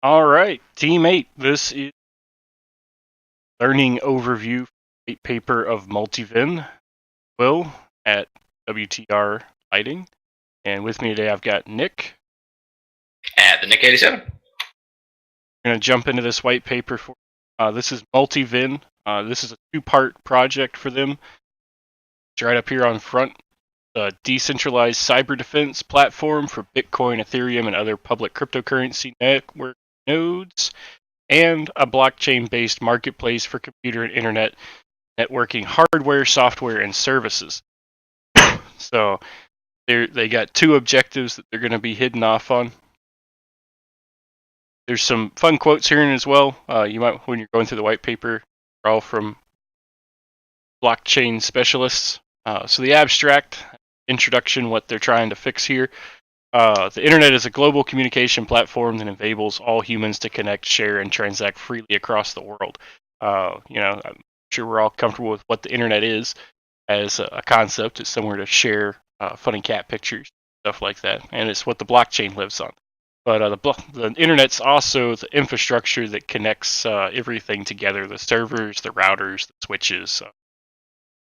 All right, Team 8. This is learning overview white paper of multiven. Will at WTR Lighting, and with me today I've got Nick. At the Nick 87. We're going to jump into this white paper. This is multiven. This is a two-part project for them. It's right up here on front. A decentralized cyber defense platform for Bitcoin, Ethereum, and other public cryptocurrency network nodes, and a blockchain-based marketplace for computer and internet networking hardware, software, and services. So they got two objectives that they're going to be hidden off on. There's some fun quotes here as well. You might, when you're going through the white paper, they're all from blockchain specialists. So the abstract introduction, what they're trying to fix here. The internet is a global communication platform that enables all humans to connect, share, and transact freely across the world. I'm sure we're all comfortable with what the internet is as a concept. It's somewhere to share funny cat pictures, stuff like that, and it's what the blockchain lives on. But the internet's also the infrastructure that connects everything together: the servers, the routers, the switches,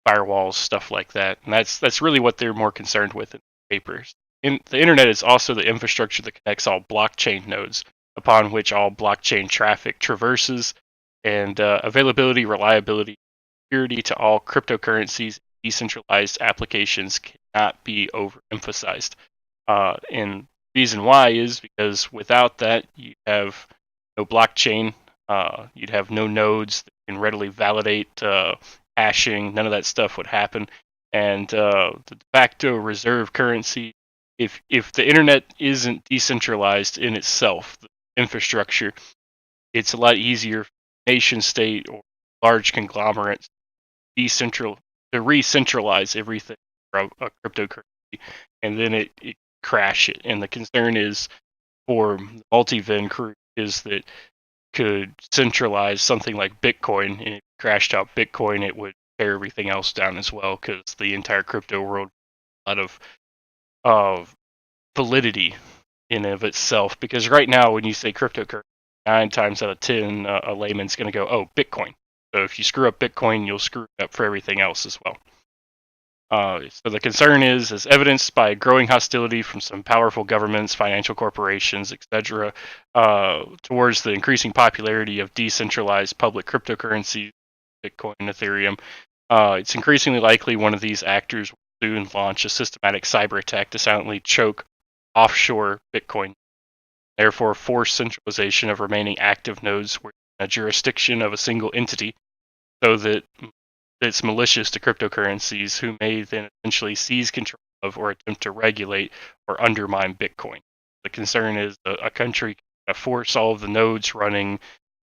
firewalls, stuff like that. And that's really what they're more concerned with in the papers. The internet is also the infrastructure that connects all blockchain nodes, upon which all blockchain traffic traverses, and availability, reliability, security to all cryptocurrencies, decentralized applications cannot be overemphasized. And reason why is because without that, you have no blockchain. You'd have no nodes that can readily validate hashing. None of that stuff would happen. And the de facto reserve currency, if the internet isn't decentralized in itself, the infrastructure, it's a lot easier for nation state or large conglomerates to re-centralize everything from a cryptocurrency, and then it crash it. And the concern is for the multiven crew is that could centralize something like Bitcoin, and if it crashed out Bitcoin, it would tear everything else down as well, because the entire crypto world a lot of validity in of itself. Because right now, when you say cryptocurrency, 9 times out of 10, a layman's going to go, "Oh, Bitcoin." So if you screw up Bitcoin, you'll screw it up for everything else as well. So the concern is, as evidenced by growing hostility from some powerful governments, financial corporations, etc., towards the increasing popularity of decentralized public cryptocurrencies, Bitcoin and Ethereum, it's increasingly likely one of these actors will soon launch a systematic cyber attack to silently choke offshore Bitcoin, therefore force centralization of remaining active nodes within a jurisdiction of a single entity, so that it's malicious to cryptocurrencies, who may then essentially seize control of or attempt to regulate or undermine Bitcoin. The concern is a country can force all of the nodes running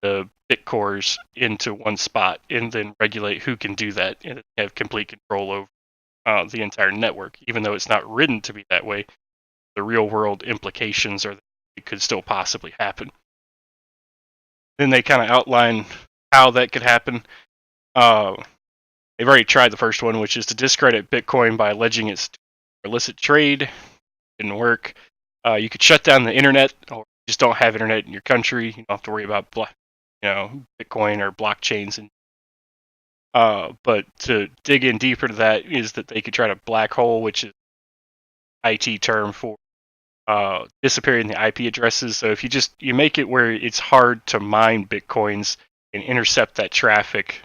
the Bitcores into one spot and then regulate who can do that and have complete control over the entire network. Even though it's not written to be that way, the real world implications are that it could still possibly happen. Then they kind of outline how that could happen. They've already tried the first one, which is to discredit Bitcoin by alleging it's illicit trade. Didn't work. You could shut down the internet, or just don't have internet in your country. You don't have to worry about Bitcoin or blockchains. But to dig in deeper to that is that they could try to black hole, which is IT term for disappearing the IP addresses. So if you make it where it's hard to mine Bitcoins and intercept that traffic,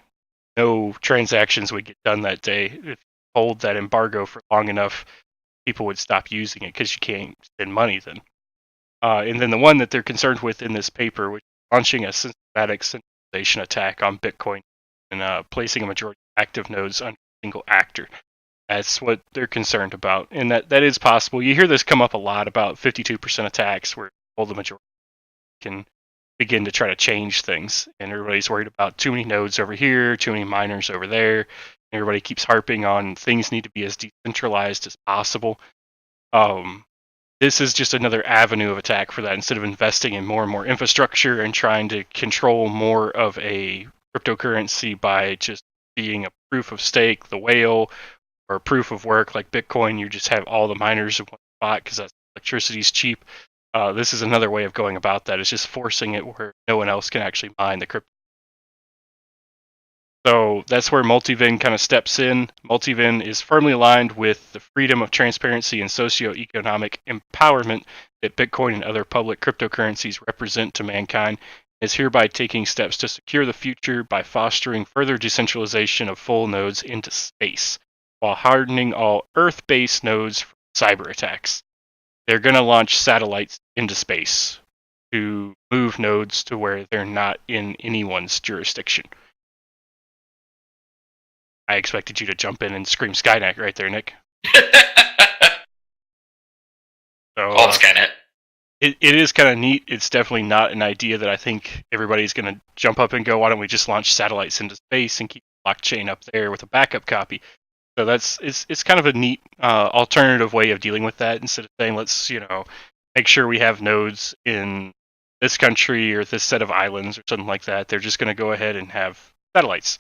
no transactions would get done that day. If you hold that embargo for long enough, people would stop using it because you can't spend money then. And then the one that they're concerned with in this paper, which is launching a systematic centralization attack on Bitcoin and placing a majority of active nodes under a single actor. That's what they're concerned about, and that is possible. You hear this come up a lot about 52% attacks where all the majority can begin to try to change things, and everybody's worried about too many nodes over here, too many miners over there. Everybody keeps harping on things need to be as decentralized as possible. This is just another avenue of attack for that. Instead of investing in more and more infrastructure and trying to control more of a cryptocurrency by just being a proof of stake, the whale, or proof of work like Bitcoin, you just have all the miners in one spot because electricity is cheap. This is another way of going about that. It's just forcing it where no one else can actually mine the crypto. So that's where multiven kind of steps in. Multiven is firmly aligned with the freedom of transparency and socioeconomic empowerment that Bitcoin and other public cryptocurrencies represent to mankind, and is hereby taking steps to secure the future by fostering further decentralization of full nodes into space, while hardening all Earth-based nodes from cyber attacks. They're going to launch satellites into space to move nodes to where they're not in anyone's jurisdiction. I expected you to jump in and scream Skynet right there, Nick. So All Skynet. it is kind of neat. It's definitely not an idea that I think everybody's going to jump up and go, why don't we just launch satellites into space and keep the blockchain up there with a backup copy? So it's kind of a neat alternative way of dealing with that, instead of saying, let's make sure we have nodes in this country or this set of islands or something like that. They're just going to go ahead and have satellites.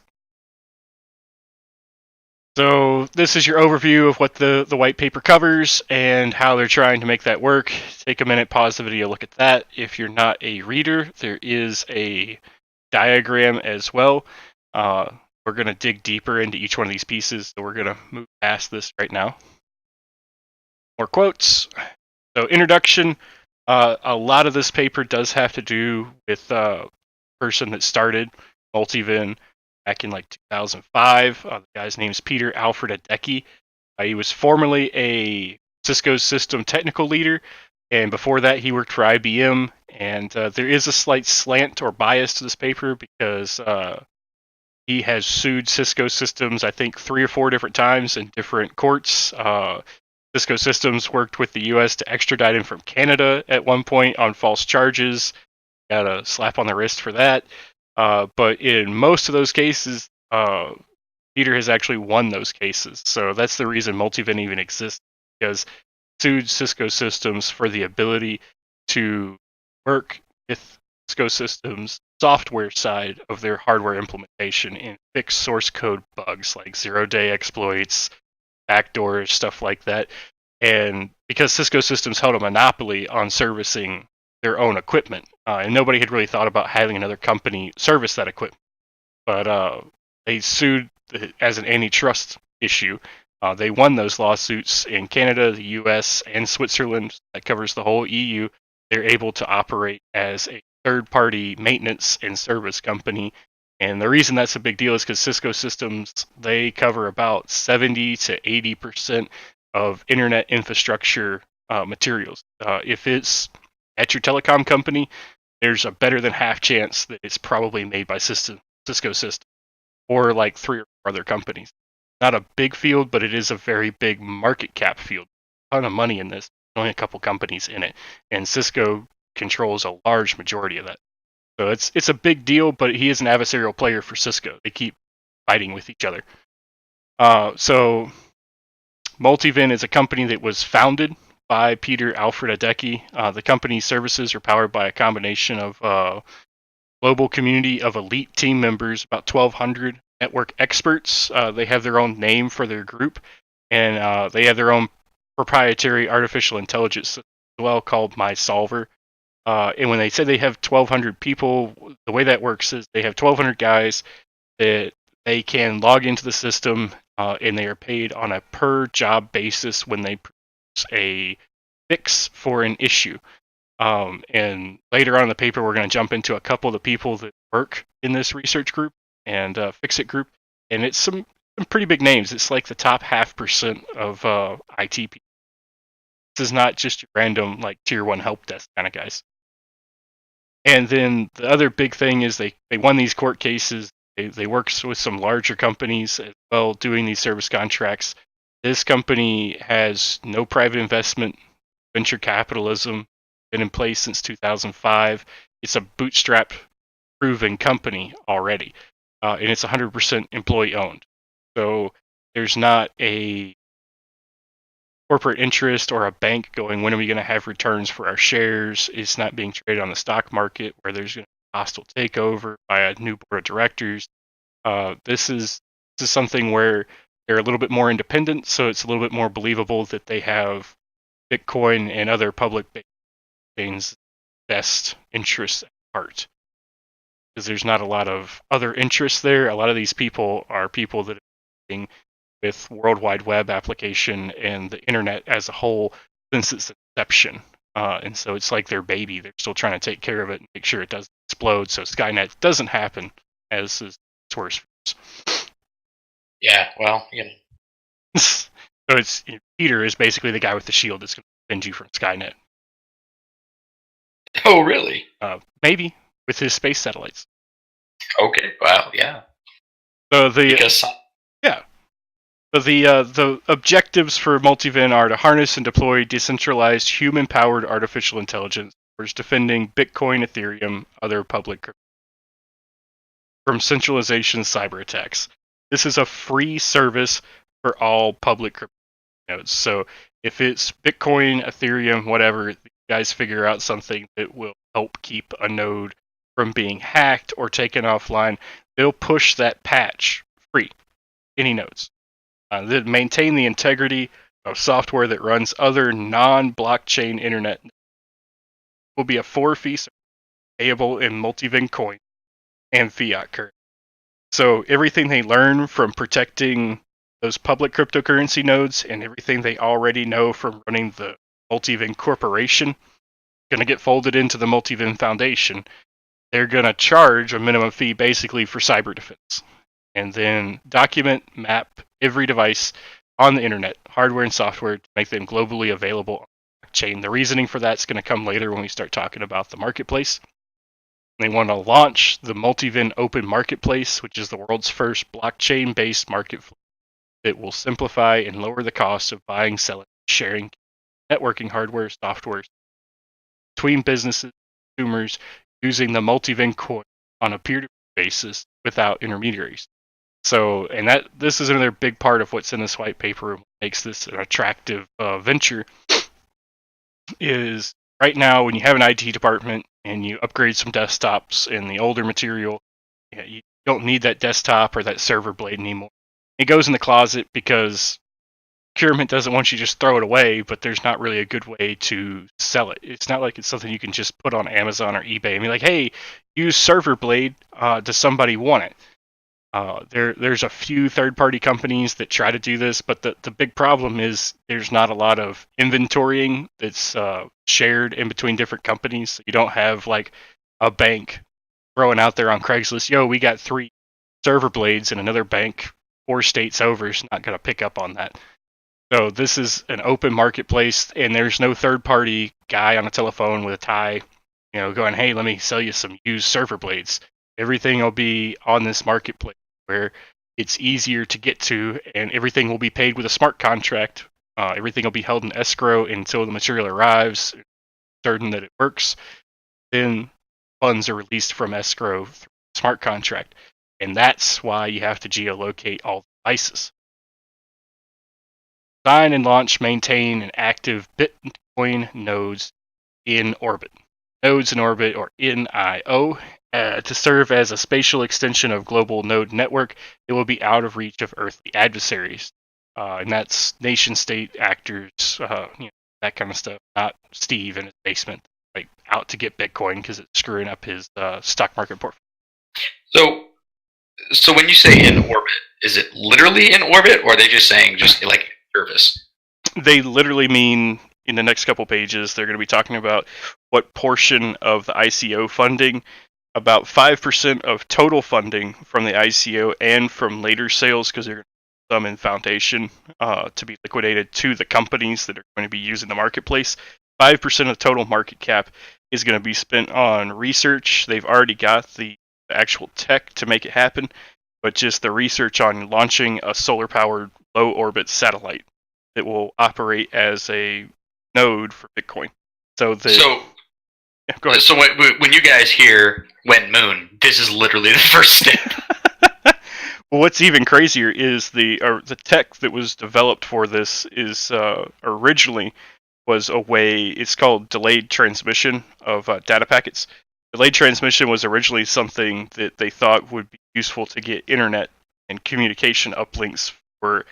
So this is your overview of what the white paper covers and how they're trying to make that work. Take a minute, pause the video, look at that. If you're not a reader, there is a diagram as well. We're going to dig deeper into each one of these pieces, so we're going to move past this right now. More quotes. So introduction. A lot of this paper does have to do with the person that started multiven back in like 2005. The guy's name is Peter Alfred Adecki. He was formerly a Cisco system technical leader, and before that he worked for IBM. And there is a slight slant or bias to this paper because he has sued Cisco Systems, I think, 3 or 4 different times in different courts. Cisco Systems worked with the U.S. to extradite him from Canada at one point on false charges. Got a slap on the wrist for that. But in most of those cases, Peter has actually won those cases. So that's the reason multiven even exists, because sued Cisco Systems for the ability to work with Cisco Systems software side of their hardware implementation and fix source code bugs like zero-day exploits, backdoors, stuff like that. And because Cisco Systems held a monopoly on servicing their own equipment, and nobody had really thought about having another company service that equipment. But they sued as an antitrust issue. They won those lawsuits in Canada, the US, and Switzerland. That covers the whole EU. They're able to operate as a third-party maintenance and service company. And the reason that's a big deal is because Cisco Systems, they cover about 70 to 80% of internet infrastructure materials. If it's at your telecom company, there's a better than half chance that it's probably made by Cisco Systems or like 3 or 4 other companies. Not a big field, but it is a very big market cap field. A ton of money in this. Only a couple companies in it, and Cisco controls a large majority of that. So it's a big deal, but he is an adversarial player for Cisco. They keep fighting with each other. So multiven is a company that was founded by Peter Alfred Adecki. The company's services are powered by a combination of global community of elite team members, about 1,200 network experts. They have their own name for their group, and they have their own proprietary artificial intelligence as well called MySolver. And when they say they have 1,200 people, the way that works is they have 1,200 guys that they can log into the system, and they are paid on a per job basis when they produce a fix for an issue. And later on in the paper, we're going to jump into a couple of the people that work in this research group and fix-it group, and it's some pretty big names. It's like the top 0.5% of IT people. This is not just your random like tier 1 help desk kind of guys. And then the other big thing is they won these court cases. They work with some larger companies as well doing these service contracts. This company has no private investment, venture capitalism, been in place since 2005. It's a bootstrap proven company already, and it's 100% employee owned. So there's not a corporate interest or a bank going, when are we going to have returns for our shares? It's not being traded on the stock market where there's going to be a hostile takeover by a new board of directors. This is something where they're a little bit more independent, so it's a little bit more believable that they have Bitcoin and other public blockchain's best interests at heart. Because there's not a lot of other interests there. A lot of these people are people that are working with World Wide Web application and the internet as a whole since its inception. And so it's like their baby. They're still trying to take care of it and make sure it doesn't explode so Skynet doesn't happen as is source. Yeah, well, So it's Peter is basically the guy with the shield that's going to defend you from Skynet. Oh, really? Maybe with his space satellites. Okay, wow, yeah. So Because the objectives for multiven are to harness and deploy decentralized human-powered artificial intelligence towards defending Bitcoin, Ethereum, other public crypto from centralization cyber attacks. This is a free service for all public crypto nodes. So if it's Bitcoin, Ethereum, whatever, you guys figure out something that will help keep a node from being hacked or taken offline, they'll push that patch free. Any nodes. That maintain the integrity of software that runs other non-blockchain internet. Will be a 4-fee payable in multiven coin and fiat currency. So everything they learn from protecting those public cryptocurrency nodes and everything they already know from running the multiven corporation going to get folded into the multiven foundation. They're going to charge a minimum fee basically for cyber defense. And then document, map every device on the internet, hardware and software, to make them globally available on the blockchain. The reasoning for that's going to come later when we start talking about the marketplace. They want to launch the multiven open marketplace, which is the world's first blockchain-based marketplace that will simplify and lower the cost of buying, selling, sharing networking hardware, software between businesses and consumers using the multiven coin on a peer-to-peer basis without intermediaries. So, and this is another big part of what's in this white paper and what makes this an attractive venture is right now when you have an IT department and you upgrade some desktops in the older material, you don't need that desktop or that server blade anymore. It goes in the closet because procurement doesn't want you to just throw it away, but there's not really a good way to sell it. It's not like it's something you can just put on Amazon or eBay and be like, hey, use server blade, does somebody want it? There's a few third-party companies that try to do this, but the big problem is there's not a lot of inventorying that's shared in between different companies. You don't have like a bank throwing out there on Craigslist, yo, we got 3 server blades, and another bank 4 states over is not going to pick up on that. So this is an open marketplace, and there's no third-party guy on a telephone with a tie, going, hey, let me sell you some used server blades. Everything will be on this marketplace where it's easier to get to, and everything will be paid with a smart contract. Everything will be held in escrow until the material arrives, certain that it works. Then funds are released from escrow through a smart contract, and that's why you have to geolocate all the devices. Design and launch, maintain, and active Bitcoin nodes in orbit. Nodes in orbit, or NIO, to serve as a spatial extension of global node network. It will be out of reach of earthly adversaries, and that's nation-state actors, that kind of stuff. Not Steve in his basement, like out to get Bitcoin because it's screwing up his stock market portfolio. So when you say in orbit, is it literally in orbit, or are they just saying just like service? They literally mean in the next couple pages they're going to be talking about what portion of the ICO funding, about 5% of total funding from the ICO and from later sales, because they're going to some in foundation to be liquidated to the companies that are going to be using the marketplace. 5% of total market cap is going to be spent on research. They've already got the actual tech to make it happen, but just the research on launching a solar-powered low-orbit satellite that will operate as a node for Bitcoin. Go ahead. So when you guys hear "went moon," this is literally the first step. Well, what's even crazier is the tech that was developed for this is originally was a way. It's called delayed transmission of data packets. Delayed transmission was originally something that they thought would be useful to get internet and communication uplinks for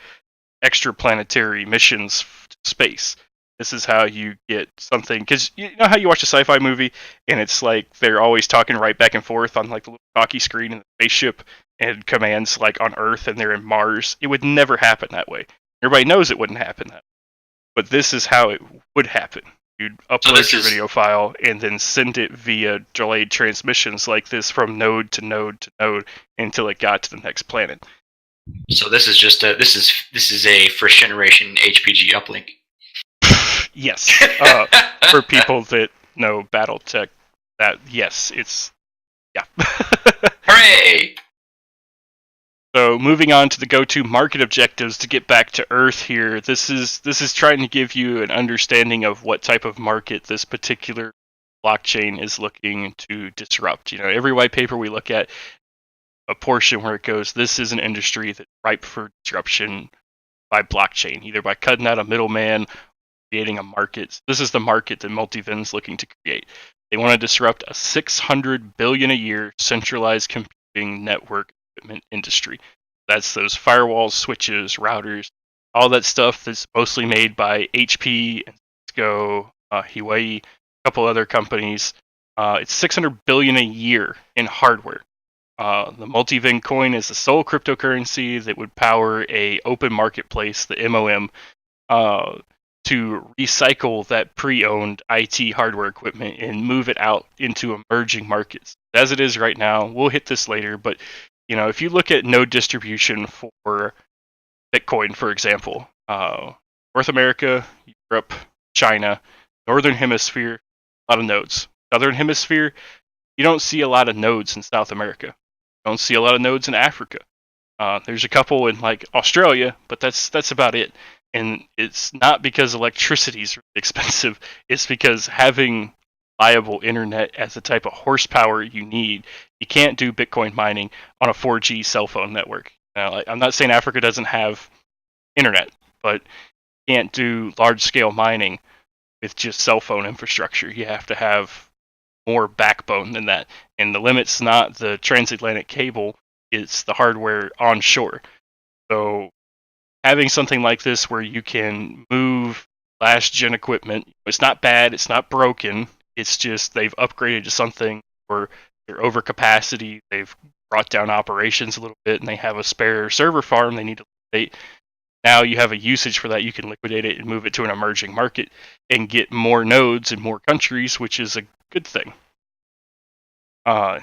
extraplanetary missions to space. This is how you get something, because you know how you watch a sci-fi movie and it's like they're always talking right back and forth on like the little talkie screen in the spaceship and commands like on Earth and they're in Mars. It would never happen that way. Everybody knows it wouldn't happen that way. But this is how it would happen. You'd upload your video file and then send it via delayed transmissions like this from node to node to node until it got to the next planet. So this is just this is a first generation HPG uplink. Yes. For people that know BattleTech, that yes, it's yeah. Hooray! So moving on to the go-to market objectives to get back to Earth here. This is trying to give you an understanding of what type of market this particular blockchain is looking to disrupt. You know, every white paper we look at, a portion where it goes, this is an industry that's ripe for disruption by blockchain, either by cutting out a middleman, creating a market. So this is the market that multiven is looking to create. They want to disrupt a $600 billion a year centralized computing network equipment industry. That's those firewalls, switches, routers, all that stuff that's mostly made by HP and Cisco, Huawei, a couple other companies. It's $600 billion a year in hardware. The multiven coin is the sole cryptocurrency that would power a open marketplace, the MOM, to recycle that pre-owned IT hardware equipment and move it out into emerging markets. As it is right now, we'll hit this later, but you know, if you look at node distribution for Bitcoin, for example, North America, Europe, China, Northern Hemisphere, a lot of nodes. Southern Hemisphere, you don't see a lot of nodes in South America. You don't see a lot of nodes in Africa. There's a couple in like Australia, but that's about it. And it's not because electricity is really expensive. It's because having reliable internet as the type of horsepower you need, you can't do Bitcoin mining on a 4G cell phone network. Now, I'm not saying Africa doesn't have internet, but you can't do large-scale mining with just cell phone infrastructure. You have to have more backbone than that. And the limit's not the transatlantic cable, it's the hardware onshore. So having something like this where you can move last gen equipment, it's not bad, it's not broken, it's just they've upgraded to something where they're over capacity, they've brought down operations a little bit, and they have a spare server farm they need to liquidate. Now you have a usage for that, you can liquidate it and move it to an emerging market and get more nodes in more countries, which is a good thing.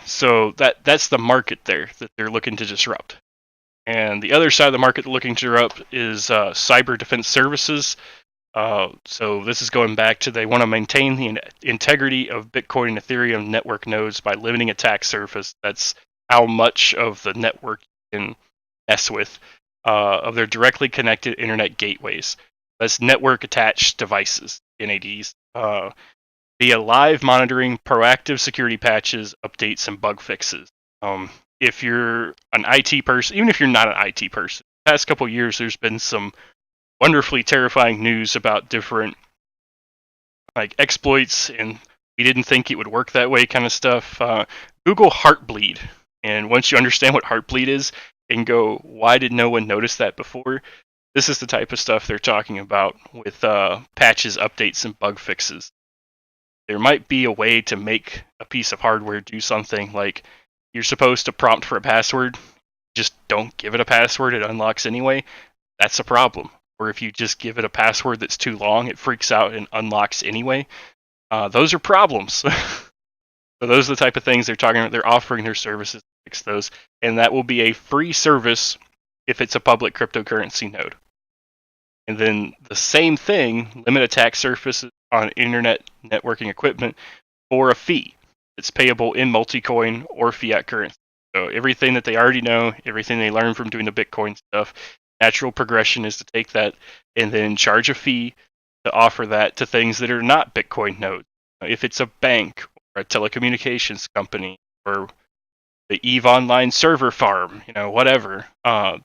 So that's the market there that they're looking to disrupt. And the other side of the market looking to disrupt is cyber defense services. So this is going back to they want to maintain the integrity of Bitcoin and Ethereum network nodes by limiting attack surface. That's how much of the network you can mess with of their directly connected internet gateways. That's network attached devices, NADs. Via live monitoring, proactive security patches, updates, and bug fixes. If you're an IT person, even if you're not an IT person, the past couple of years there's been some wonderfully terrifying news about different like exploits, and we didn't think it would work that way kind of stuff. Google Heartbleed, and once you understand what Heartbleed is and go, why did no one notice that before? This is the type of stuff they're talking about with patches, updates, and bug fixes. There might be a way to make a piece of hardware do something like you're supposed to prompt for a password, just don't give it a password, it unlocks anyway. That's a problem. Or if you just give it a password that's too long, it freaks out and unlocks anyway. Those are problems. So those are the type of things they're talking about. They're offering their services to fix those, and that will be a free service if it's a public cryptocurrency node. And then the same thing, limit attack surfaces on internet networking equipment for a fee. It's payable in multi-coin or fiat currency. So everything that they already know, everything they learned from doing the Bitcoin stuff, natural progression is to take that and then charge a fee to offer that to things that are not Bitcoin nodes. If it's a bank or a telecommunications company or the EVE Online server farm, whatever,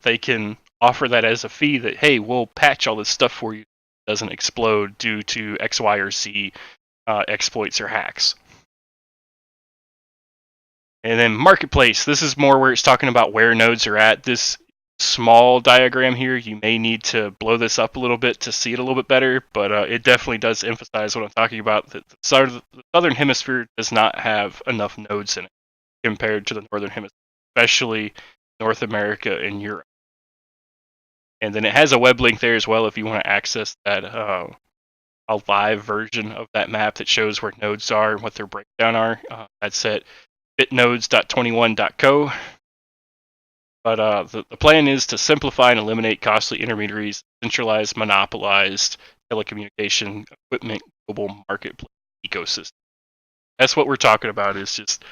they can offer that as a fee that, hey, we'll patch all this stuff for you. It doesn't explode due to X, Y, or Z exploits or hacks. And then marketplace. This is more where it's talking about where nodes are at. This small diagram here. You may need to blow this up a little bit to see it a little bit better, but it definitely does emphasize what I'm talking about, that the southern hemisphere does not have enough nodes in it compared to the northern hemisphere, especially North America and Europe. And then it has a web link there as well if you want to access that a live version of that map that shows where nodes are and what their breakdown are. That's at bitnodes.21.co. But the plan is to simplify and eliminate costly intermediaries, centralized, monopolized telecommunication equipment global marketplace ecosystem. That's what we're talking about. Is just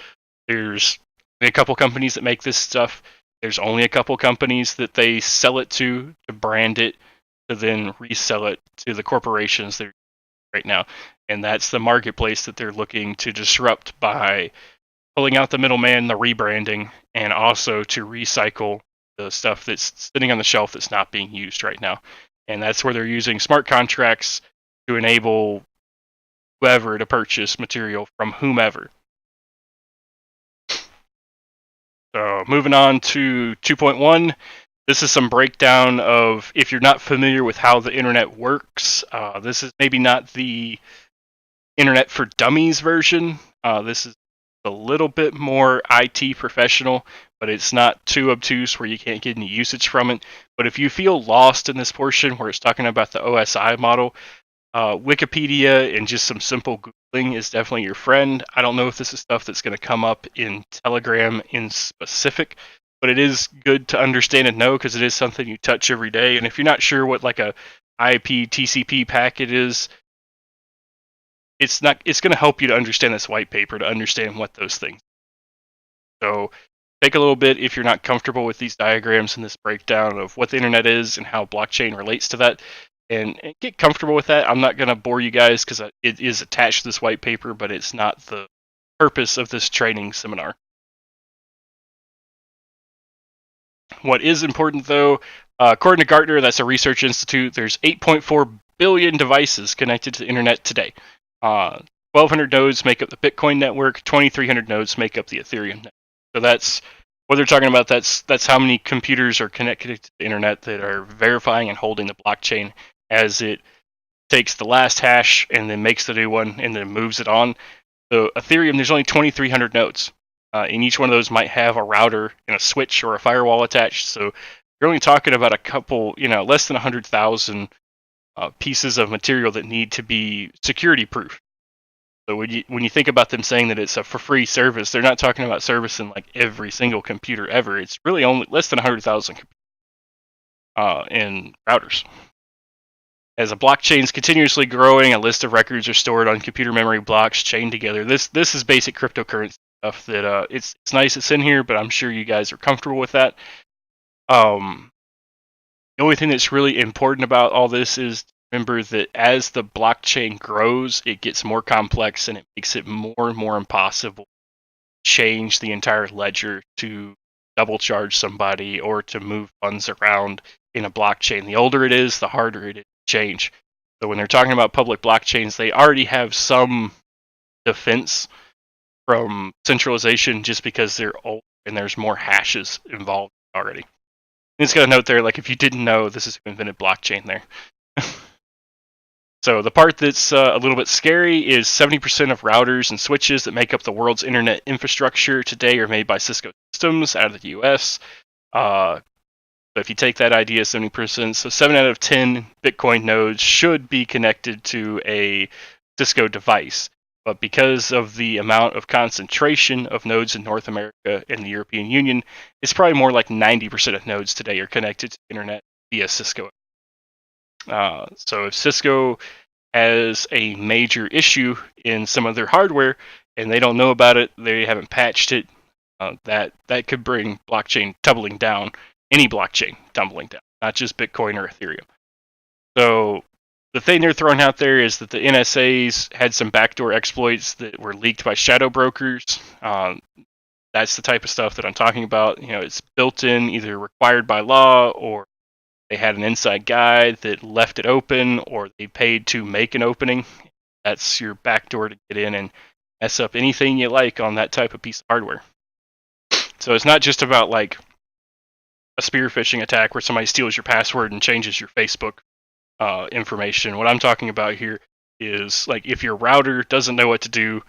there's a couple companies that make this stuff. There's only a couple companies that they sell it to brand it, to then resell it to the corporations that are right now. And that's the marketplace that they're looking to disrupt by pulling out the middleman, the rebranding, and also to recycle the stuff that's sitting on the shelf that's not being used right now. And that's where they're using smart contracts to enable whoever to purchase material from whomever. So moving on to 2.1, this is some breakdown of, if you're not familiar with how the internet works, this is maybe not the Internet for Dummies version. This is a little bit more IT professional, but it's not too obtuse where you can't get any usage from it. But if you feel lost in this portion where it's talking about the OSI model, Wikipedia and just some simple Googling is definitely your friend. I don't know if this is stuff that's going to come up in Telegram in specific, but it is good to understand and know because it is something you touch every day. And if you're not sure what like a IP TCP packet is, it's going to help you to understand this white paper, to understand what those things are. So take a little bit if you're not comfortable with these diagrams and this breakdown of what the internet is and how blockchain relates to that, and get comfortable with that. I'm not going to bore you guys because it is attached to this white paper, but it's not the purpose of this training seminar. What is important though, according to Gartner, that's a research institute, there's 8.4 billion devices connected to the internet today. 1,200 nodes make up the Bitcoin network, 2,300 nodes make up the Ethereum network. So that's what they're talking about. That's how many computers are connected to the internet that are verifying and holding the blockchain as it takes the last hash and then makes the new one and then moves it on. So Ethereum, there's only 2,300 nodes. And each one of those might have a router and a switch or a firewall attached. So you're only talking about a couple, less than 100,000 pieces of material that need to be security proof. So when you think about them saying that it's a for free service, they're not talking about servicing like every single computer ever. It's really only less than 100,000 in routers. As a blockchain is continuously growing, a list of records are stored on computer memory blocks chained together. This is basic cryptocurrency stuff that it's nice it's in here, but I'm sure you guys are comfortable with that. The only thing that's really important about all this is remember that as the blockchain grows, it gets more complex and it makes it more and more impossible to change the entire ledger, to double charge somebody, or to move funds around in a blockchain. The older it is, the harder it is to change. So when they're talking about public blockchains, they already have some defense from centralization just because they're old and there's more hashes involved already. It's got a note there, like if you didn't know, this is who invented blockchain there. So the part that's a little bit scary is 70% of routers and switches that make up the world's internet infrastructure today are made by Cisco Systems out of the US. So if you take that idea, 70%, so 7 out of 10 Bitcoin nodes should be connected to a Cisco device. But because of the amount of concentration of nodes in North America and the European Union, it's probably more like 90% of nodes today are connected to the internet via Cisco. So if Cisco has a major issue in some of their hardware and they don't know about it, they haven't patched it, that could bring blockchain tumbling down, any blockchain tumbling down, not just Bitcoin or Ethereum. So the thing they're throwing out there is that the NSAs had some backdoor exploits that were leaked by shadow brokers. That's the type of stuff that I'm talking about. It's built in, either required by law, or they had an inside guy that left it open, or they paid to make an opening. That's your backdoor to get in and mess up anything you like on that type of piece of hardware. So it's not just about like a spear phishing attack where somebody steals your password and changes your Facebook information. What I'm talking about here is like if your router doesn't know what to do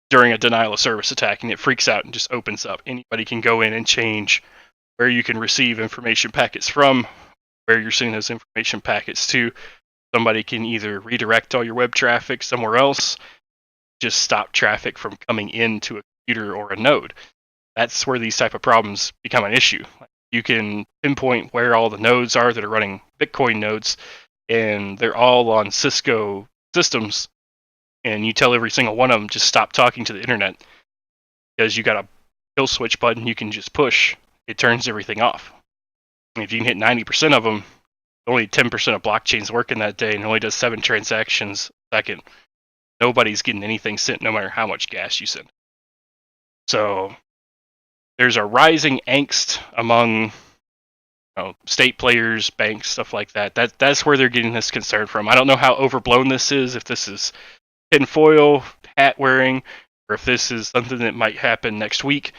during a denial of service attack and it freaks out and just opens up, anybody can go in and change where you can receive information packets from, where you're sending those information packets to. Somebody can either redirect all your web traffic somewhere else, just stop traffic from coming into a computer or a node. That's where these type of problems become an issue. You can pinpoint where all the nodes are that are running Bitcoin nodes, and they're all on Cisco systems, and you tell every single one of them just stop talking to the internet because you got a kill switch button you can just push. It turns everything off. And if you can hit 90% of them, only 10% of blockchains working that day, and it only does 7 transactions a second. Nobody's getting anything sent, no matter how much gas you send. So there's a rising angst among state players, banks, stuff like that. That's where they're getting this concern from. I don't know how overblown this is, if this is tinfoil hat wearing, or if this is something that might happen next week.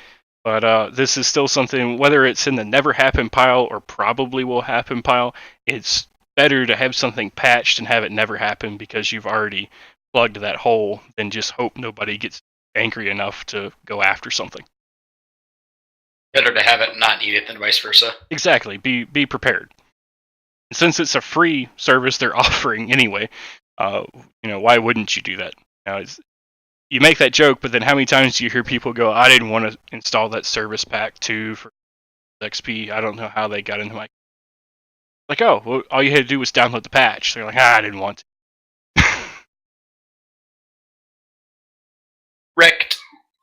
But this is still something, whether it's in the never happen pile or probably will happen pile, it's better to have something patched and have it never happen because you've already plugged that hole than just hope nobody gets angry enough to go after something. Better to have it not need it than vice versa. Exactly. Be prepared. And since it's a free service they're offering anyway, why wouldn't you do that? You make that joke, but then how many times do you hear people go, I didn't want to install that service pack 2 for XP. I don't know how they got into my... Like, oh, well, all you had to do was download the patch. They're like, I didn't want to. Wrecked.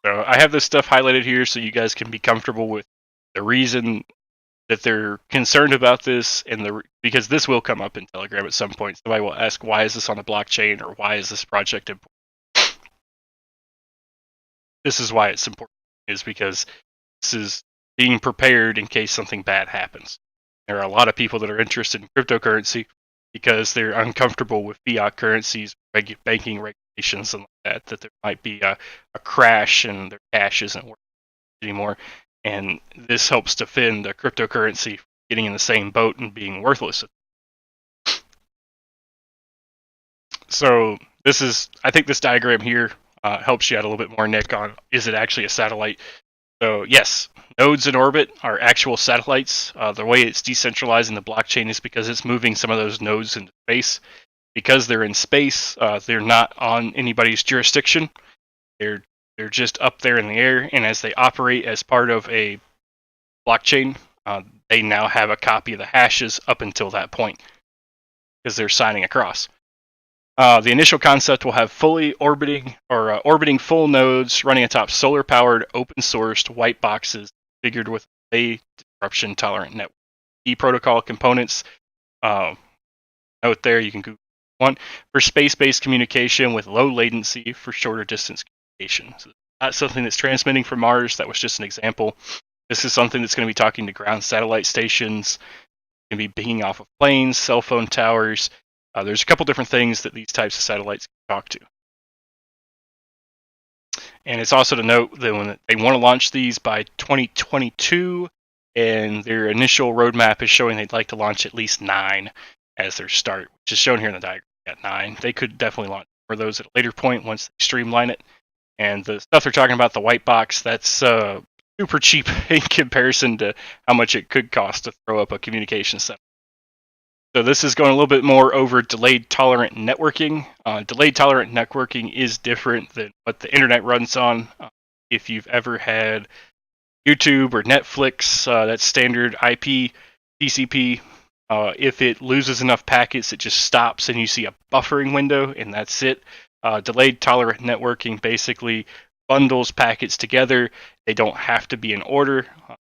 So I have this stuff highlighted here so you guys can be comfortable with the reason that they're concerned about this, and because this will come up in Telegram at some point. Somebody will ask, why is this on a blockchain, or why is this project important? This is why it's important, is because this is being prepared in case something bad happens. There are a lot of people that are interested in cryptocurrency because they're uncomfortable with fiat currencies, banking regulations, and like that there might be a crash and their cash isn't working anymore. And this helps defend a cryptocurrency from getting in the same boat and being worthless. So I think this diagram here helps you out a little bit more, Nick, on is it actually a satellite? So yes, nodes in orbit are actual satellites. The way it's decentralized in the blockchain is because it's moving some of those nodes into space. Because they're in space, they're not on anybody's jurisdiction. They're just up there in the air, and as they operate as part of a blockchain, they now have a copy of the hashes up until that point because they're signing across. The initial concept will have fully orbiting full nodes running atop solar-powered, open-sourced white boxes configured with a disruption-tolerant network. Key protocol components. Note there, you can Google one for space-based communication with low latency for shorter distance communication. So that's something that's transmitting from Mars. That was just an example. This is something that's going to be talking to ground satellite stations. Going to be pinging off of planes, cell phone towers. There's a couple different things that these types of satellites can talk to. And it's also to note that when they want to launch these by 2022, and their initial roadmap is showing they'd like to launch at least 9 as their start, which is shown here in the diagram at 9. They could definitely launch more of those at a later point once they streamline it. And the stuff they're talking about, the white box, that's super cheap in comparison to how much it could cost to throw up a communication center. So this is going a little bit more over delayed tolerant networking. Delayed tolerant networking is different than what the internet runs on. If you've ever had YouTube or Netflix, that's standard IP, TCP. If it loses enough packets, it just stops and you see a buffering window, and that's it. Delayed tolerant networking basically bundles packets together. They don't have to be in order.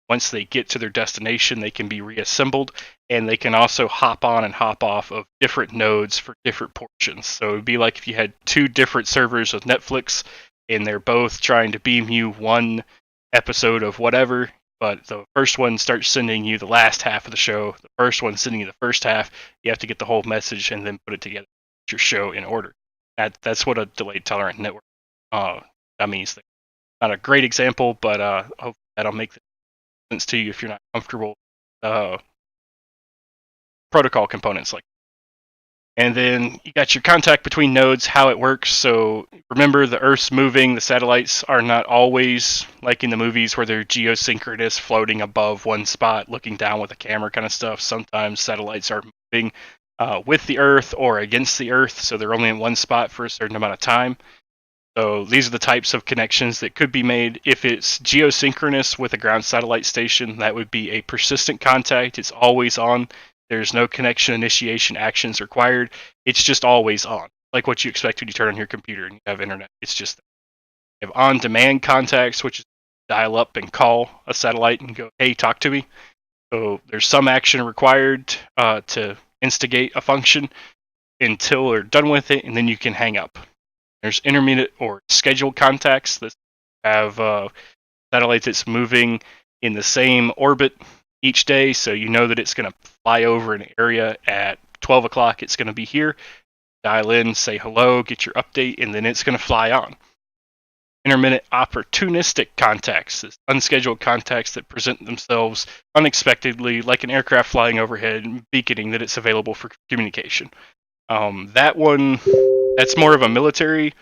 Once they get to their destination, they can be reassembled, and they can also hop on and hop off of different nodes for different portions. So it would be like if you had 2 different servers of Netflix, and they're both trying to beam you one episode of whatever, but the first one starts sending you the last half of the show. The first one sending you the first half. You have to get the whole message and then put it together, put your show in order. That's what a delayed tolerant network that means. Not a great example, but hopefully that'll make sense to you if you're not comfortable protocol components like. And then you got your contact between nodes, how it works. So remember, the Earth's moving. The satellites are not always like in the movies where they're geosynchronous, floating above one spot, looking down with a camera kind of stuff. Sometimes satellites are moving with the Earth or against the Earth, so they're only in one spot for a certain amount of time. So these are the types of connections that could be made. If it's geosynchronous with a ground satellite station, that would be a persistent contact. It's always on. There's no connection initiation actions required. It's just always on, like what you expect when you turn on your computer and you have internet. It's just you have on-demand contacts, which is dial up and call a satellite and go, "Hey, talk to me." So there's some action required to instigate a function until they're done with it, and then you can hang up. There's intermediate or scheduled contacts that have satellites that's moving in the same orbit each day, so you know that it's going to fly over an area at 12 o'clock. It's going to be here. Dial in, say hello, get your update, and then it's going to fly on. Intermittent opportunistic contacts, unscheduled contacts that present themselves unexpectedly, like an aircraft flying overhead, beaconing that it's available for communication. That one, that's more of a military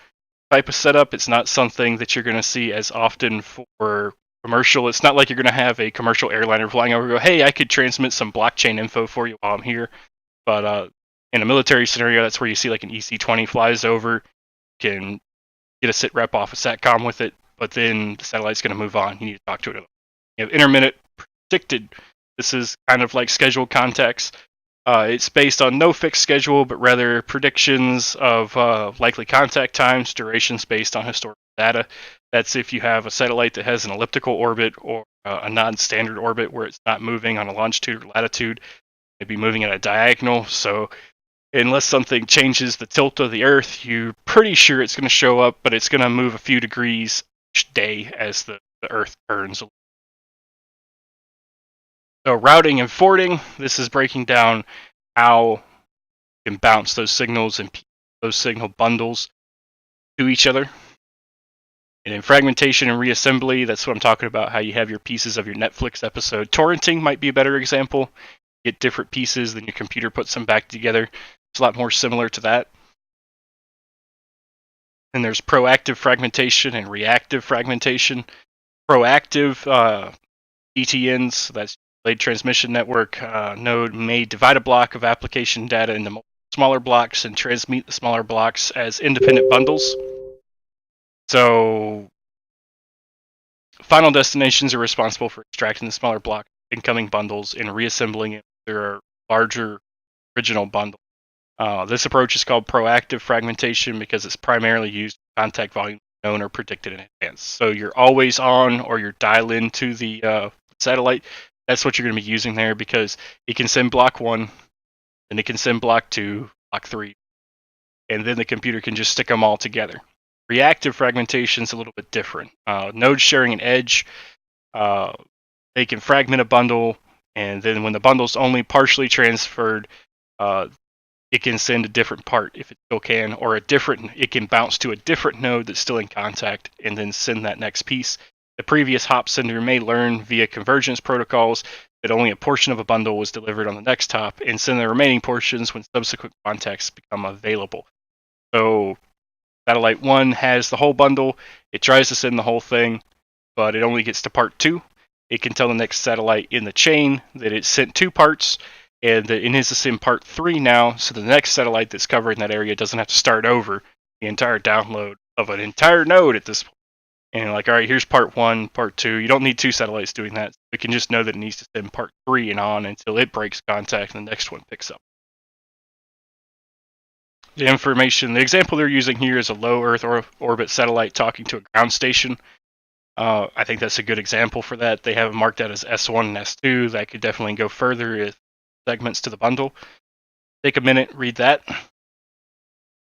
type of setup. It's not something that you're going to see as often for commercial. It's not like you're going to have a commercial airliner flying over and go, "Hey, I could transmit some blockchain info for you while I'm here." But in a military scenario, that's where you see like an EC-20 flies over, can get a sit rep off a SATCOM with it, but then the satellite's going to move on. You need to talk to it. You have intermittent predicted. This is kind of like scheduled contacts. It's based on no fixed schedule, but rather predictions of likely contact times, durations based on historical data. That's if you have a satellite that has an elliptical orbit or a non-standard orbit where it's not moving on a longitude or latitude. It'd be moving at a diagonal. So unless something changes the tilt of the Earth, you're pretty sure it's going to show up, but it's going to move a few degrees each day as the Earth turns. So routing and forwarding, this is breaking down how you can bounce those signals and those signal bundles to each other. And in fragmentation and reassembly, that's what I'm talking about, how you have your pieces of your Netflix episode. Torrenting might be a better example. You get different pieces, then your computer puts them back together. It's a lot more similar to that. And there's proactive fragmentation and reactive fragmentation. Proactive ETNs, that's delayed transmission network node, may divide a block of application data into smaller blocks and transmit the smaller blocks as independent bundles. So final destinations are responsible for extracting the smaller block incoming bundles and reassembling it. There are larger original bundles. This approach is called proactive fragmentation because it's primarily used for contact volume known or predicted in advance. So you're always on or you're dialed into the satellite. That's what you're going to be using there because it can send block 1, then it can send block 2, block 3, and then the computer can just stick them all together. Reactive fragmentation is a little bit different. Nodes sharing an edge, they can fragment a bundle, and then when the bundle's only partially transferred, it can send a different part if it still can, or it can bounce to a different node that's still in contact and then send that next piece. The previous hop sender may learn via convergence protocols that only a portion of a bundle was delivered on the next hop and send the remaining portions when subsequent contacts become available. So satellite 1 has the whole bundle. It tries to send the whole thing, but it only gets to part 2. It can tell the next satellite in the chain that it sent 2 parts, and that it needs to send part 3 now, so the next satellite that's covering that area doesn't have to start over the entire download of an entire node at this point. And like, all right, here's part 1, part 2. You don't need 2 satellites doing that. We can just know that it needs to send part 3 and on until it breaks contact and the next one picks up. The example they're using here is a low Earth orbit satellite talking to a ground station. I think that's a good example for that. They have it marked out as S1 and S2. That could definitely go further if segments to the bundle. Take a minute, read that.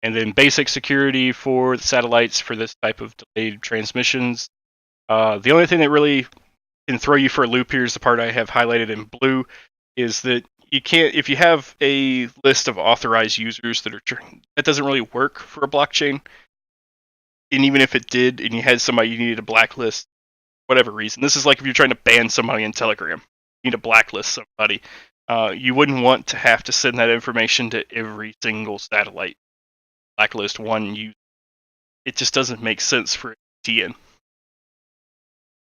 And then basic security for the satellites for this type of delayed transmissions. The only thing that really can throw you for a loop here is the part I have highlighted in blue, is that you can't, if you have a list of authorized users that doesn't really work for a blockchain. And even if it did and you had somebody you needed to blacklist, whatever reason. This is like if you're trying to ban somebody in Telegram, you need to blacklist somebody. You wouldn't want to have to send that information to every single satellite. Blacklist one user. It just doesn't make sense for DTN.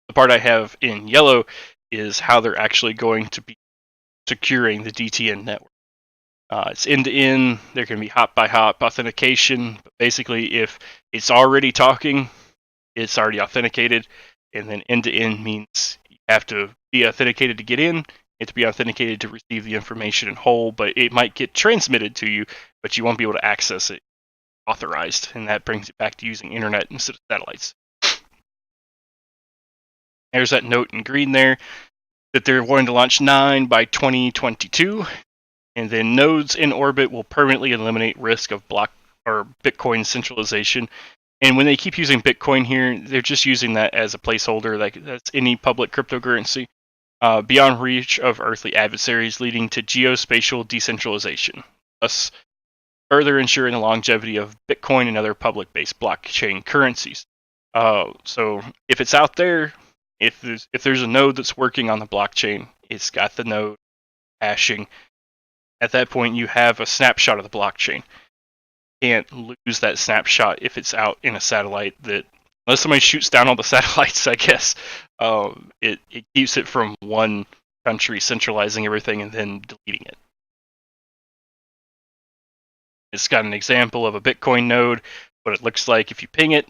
The part I have in yellow is how they're actually going to be securing the DTN network. It's end-to-end. There can be hop-by-hop authentication. But basically, if it's already talking, it's already authenticated. And then end-to-end means you have to be authenticated to get in. You have to be authenticated to receive the information in whole. But it might get transmitted to you, but you won't be able to access it authorized. And that brings it back to using internet instead of satellites. There's that note in green there that they're wanting to launch 9 by 2022. And then nodes in orbit will permanently eliminate risk of block or Bitcoin centralization. And when they keep using Bitcoin here, they're just using that as a placeholder, like that's any public cryptocurrency, beyond reach of earthly adversaries, leading to geospatial decentralization, thus further ensuring the longevity of Bitcoin and other public-based blockchain currencies. So if it's out there, if there's a node that's working on the blockchain, it's got the node hashing. At that point, you have a snapshot of the blockchain. You can't lose that snapshot if it's out in a satellite that, unless somebody shoots down all the satellites, I guess, it keeps it from one country centralizing everything and then deleting it. It's got an example of a Bitcoin node, what it looks like if you ping it.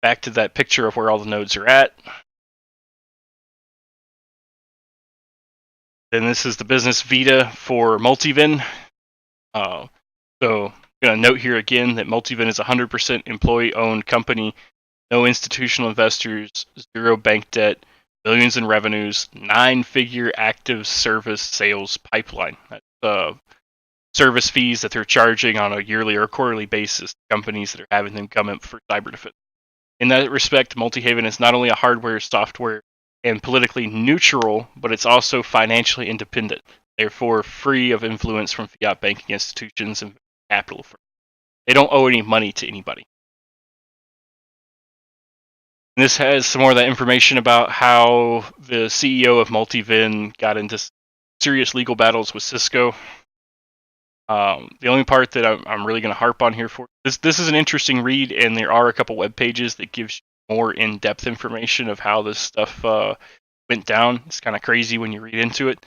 Back to that picture of where all the nodes are at. Then this is the business Vita for multiven. So I'm going to note here again that multiven is a 100% employee-owned company, no institutional investors, zero bank debt, millions in revenues, 9-figure active service sales pipeline. That's service fees that they're charging on a yearly or quarterly basis to companies that are having them come in for cyber defense. In that respect, Multihaven is not only a hardware, software, and politically neutral, but it's also financially independent, therefore free of influence from fiat banking institutions and capital firms. They don't owe any money to anybody. And this has some more of that information about how the CEO of Multiven got into serious legal battles with Cisco. The only part that I'm really going to harp on here for this is an interesting read, and there are a couple web pages that gives you more in-depth information of how this stuff went down. It's kind of crazy when you read into it,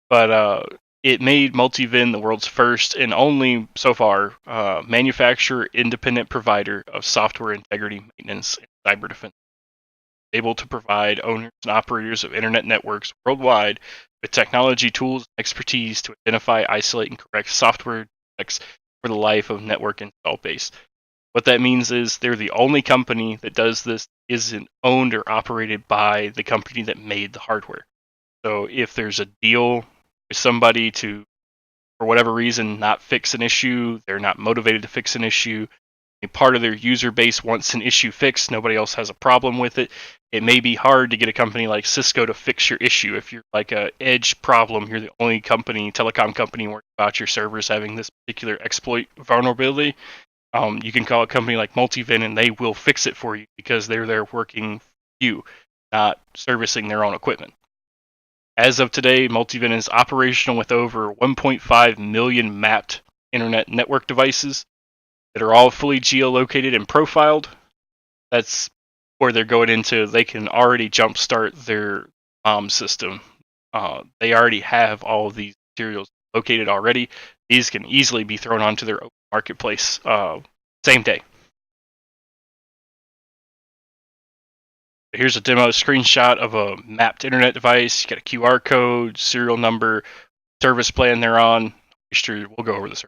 but it made Multiven the world's first and only, so far, manufacturer independent provider of software integrity maintenance and cyber defense, able to provide owners and operators of internet networks worldwide with technology tools and expertise to identify, isolate, and correct software defects for the life of network install base. What that means is they're the only company that does this isn't owned or operated by the company that made the hardware. So if there's a deal with somebody to, for whatever reason, not fix an issue, they're not motivated to fix an issue, part of their user base wants an issue fixed, nobody else has a problem with it, it may be hard to get a company like Cisco to fix your issue. If you're like a edge problem, you're the only company, telecom company, worried about your servers having this particular exploit vulnerability, you can call a company like Multiven and they will fix it for you because they're there working for you, not servicing their own equipment. As of today, Multiven is operational with over 1.5 million mapped internet network devices that are all fully geolocated and profiled. That's where they're going into. They can already jumpstart their system. They already have all of these materials located already. These can easily be thrown onto their open marketplace same day. Here's a demo screenshot of a mapped internet device. You got a QR code, serial number, service plan they're on. We'll go over this.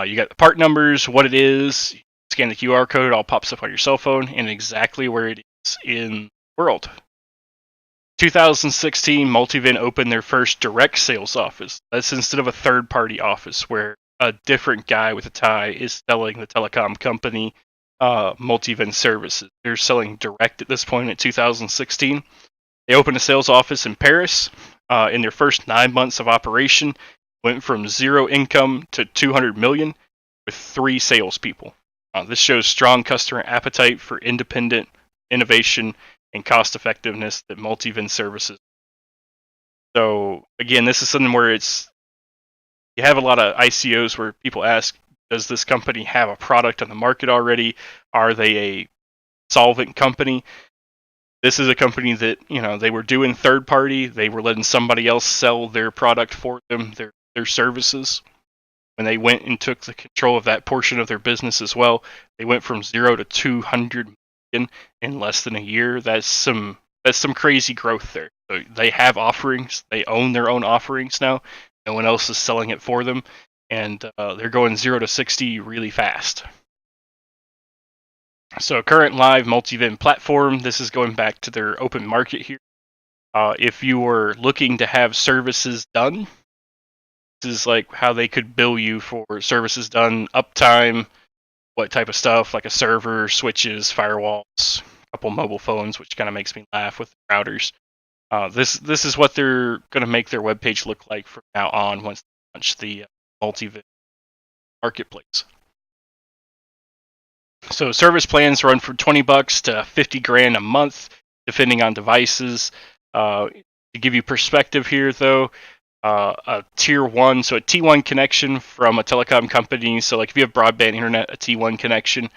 You got the part numbers, what it is. Scan the QR code, it all pops up on your cell phone, and exactly where it is in the world. 2016, Multiven opened their first direct sales office. That's instead of a third-party office where a different guy with a tie is selling the telecom company Multiven services. They're selling direct at this point in 2016. They opened a sales office in Paris. In their first 9 months of operation, went from zero income to 200 million with 3 salespeople. This shows strong customer appetite for independent innovation and cost effectiveness that multiven services. So again, this is something where you have a lot of ICOs where people ask, does this company have a product on the market already? Are they a solvent company? This is a company that, they were doing third party. They were letting somebody else sell their product for them, their services. When they went and took the control of that portion of their business as well, they went from 0 to 200 million in less than a year. That's some crazy growth there. So they have offerings. They own their own offerings now. No one else is selling it for them, and they're going 0 to 60 really fast. So current live multiven platform. This is going back to their open market here. If you were looking to have services done, this is like how they could bill you for services done, uptime, what type of stuff, like a server, switches, firewalls, a couple mobile phones, which kind of makes me laugh with the routers. This is what they're going to make their webpage look like from now on once they launch the multiven marketplace. So service plans run from $20 to $50,000 a month, depending on devices. To give you perspective here, though, a tier 1, so a T1 connection from a telecom company. So like if you have broadband internet, a T1 connection,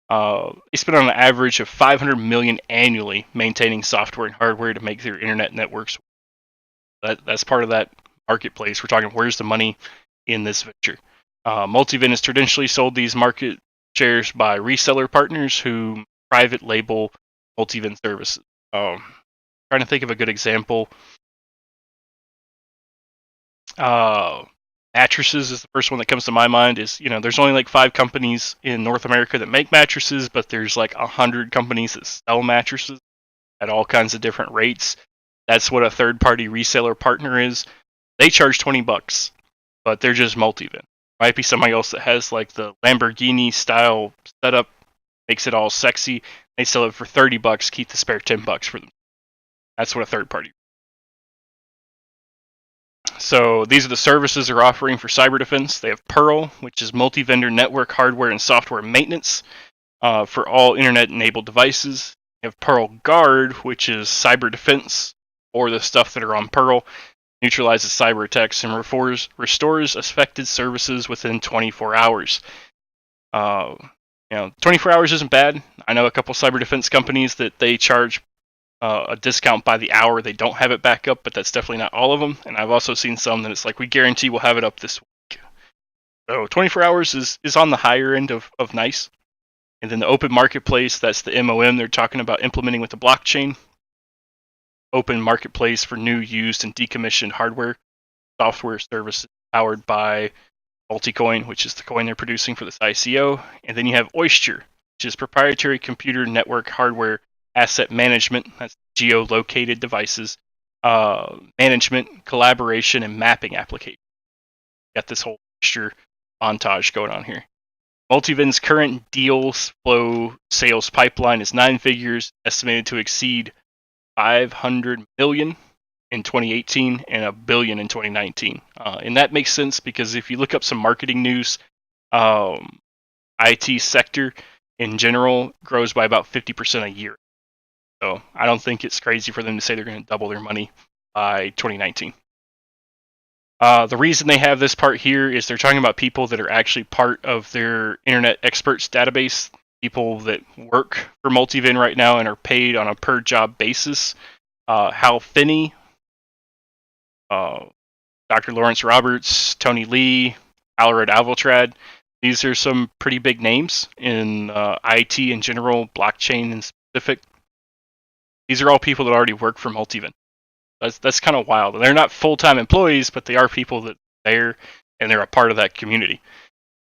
they spend on an average of $500 million annually maintaining software and hardware to make their internet networks. That's part of that marketplace. We're talking, where's the money in this venture? Multiven has traditionally sold these market shares by reseller partners who private label multiven services. Trying to think of a good example. Mattresses is the first one that comes to my mind. Is there's only like 5 companies in North America that make mattresses, but there's like 100 companies that sell mattresses at all kinds of different rates. That's what a third-party reseller partner is. They charge $20, but they're just multiven. Might be somebody else that has like the Lamborghini style setup, makes it all sexy. They sell it for $30, keep the spare $10 for them. That's what a third party. So these are the services they're offering for cyber defense. They have Pearl, which is multi-vendor network hardware and software maintenance for all internet-enabled devices. They have Pearl Guard, which is cyber defense for the stuff that are on Pearl. Neutralizes cyber attacks and restores affected services within 24 hours. 24 hours isn't bad. I know a couple cyber defense companies that they charge a discount by the hour. They don't have it back up, but that's definitely not all of them. And I've also seen some that it's like, we guarantee we'll have it up this week. So 24 hours is on the higher end of nice. And then the open marketplace, that's the MOM they're talking about implementing with the blockchain. Open marketplace for new, used, and decommissioned hardware, software services powered by Multicoin, which is the coin they're producing for this ICO. And then you have Oyster, which is proprietary computer network hardware asset management. That's geolocated devices, management, collaboration, and mapping application. Got this whole Oyster montage going on here. Multiven's current deal flow sales pipeline is 9 figures, estimated to exceed 500 million in 2018 and $1 billion in 2019. And that makes sense because if you look up some marketing news, IT sector in general grows by about 50% a year. So I don't think it's crazy for them to say they're going to double their money by 2019. The reason they have this part here is they're talking about people that are actually part of their internet experts database, people that work for Multiven right now and are paid on a per job basis. Hal Finney, Dr. Lawrence Roberts, Tony Lee, Alred Alvotrad. These are some pretty big names in IT in general, blockchain in specific. These are all people that already work for Multiven. That's kind of wild. They're not full-time employees, but they are people that are there, and they're a part of that community.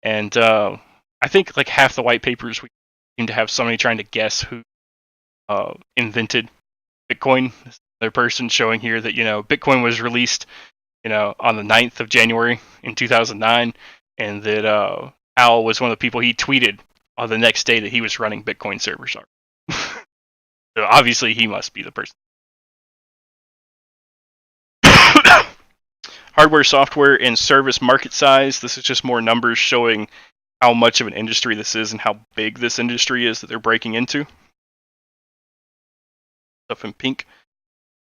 And I think like half the white papers we seem to have somebody trying to guess who invented Bitcoin. Another person showing here that Bitcoin was released on the 9th of January in 2009, and that Al was one of the people he tweeted on the next day that he was running Bitcoin servers. So obviously he must be the person. Hardware, software, and service market size. This is just more numbers showing how much of an industry this is and how big this industry is that they're breaking into. stuff in pink.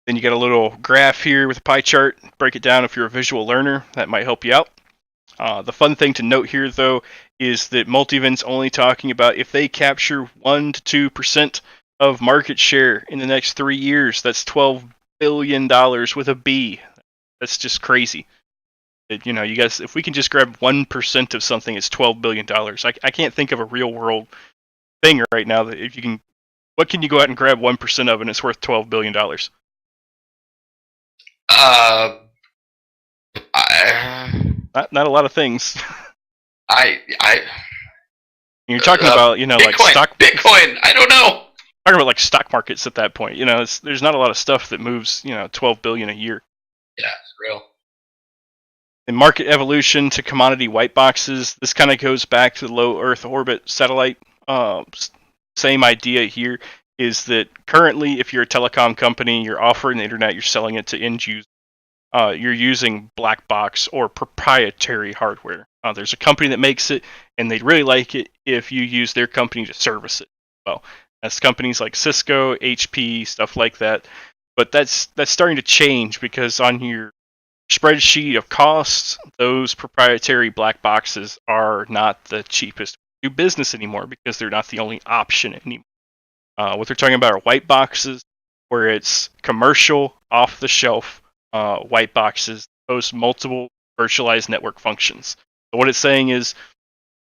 Then you got a little graph here with a pie chart. Break it down if you're a visual learner. That might help you out. The fun thing to note here, though, is that multiven's only talking about if they capture 1 to 2% of market share in the next 3 years. That's $12 billion with a B. That's just crazy. You know, you guys, if we can just grab 1% of something, it's $12 billion. I can't think of a real world thing right now that if you can, what can you go out and grab 1% of and it's worth $12 billion? Not a lot of things. You're talking about, you know, Bitcoin, like Bitcoin. I don't know. Talking about like stock markets at that point. You know, there's not a lot of stuff that moves, you know, 12 billion a year. Yeah, it's real. In market evolution to commodity white boxes, this kind of goes back to the low Earth orbit satellite. Same idea here is that currently, if you're a telecom company, you're offering the internet, you're selling it to end users. You're using black box or proprietary hardware. There's a company that makes it, and they'd really like it if you use their company to service it. Well, that's companies like Cisco, HP, stuff like that. But that's starting to change because on your spreadsheet of costs, those proprietary black boxes are not the cheapest to do business anymore because they're not the only option anymore. What they're talking about are white boxes, where it's commercial, off-the-shelf white boxes host multiple virtualized network functions. So what it's saying is,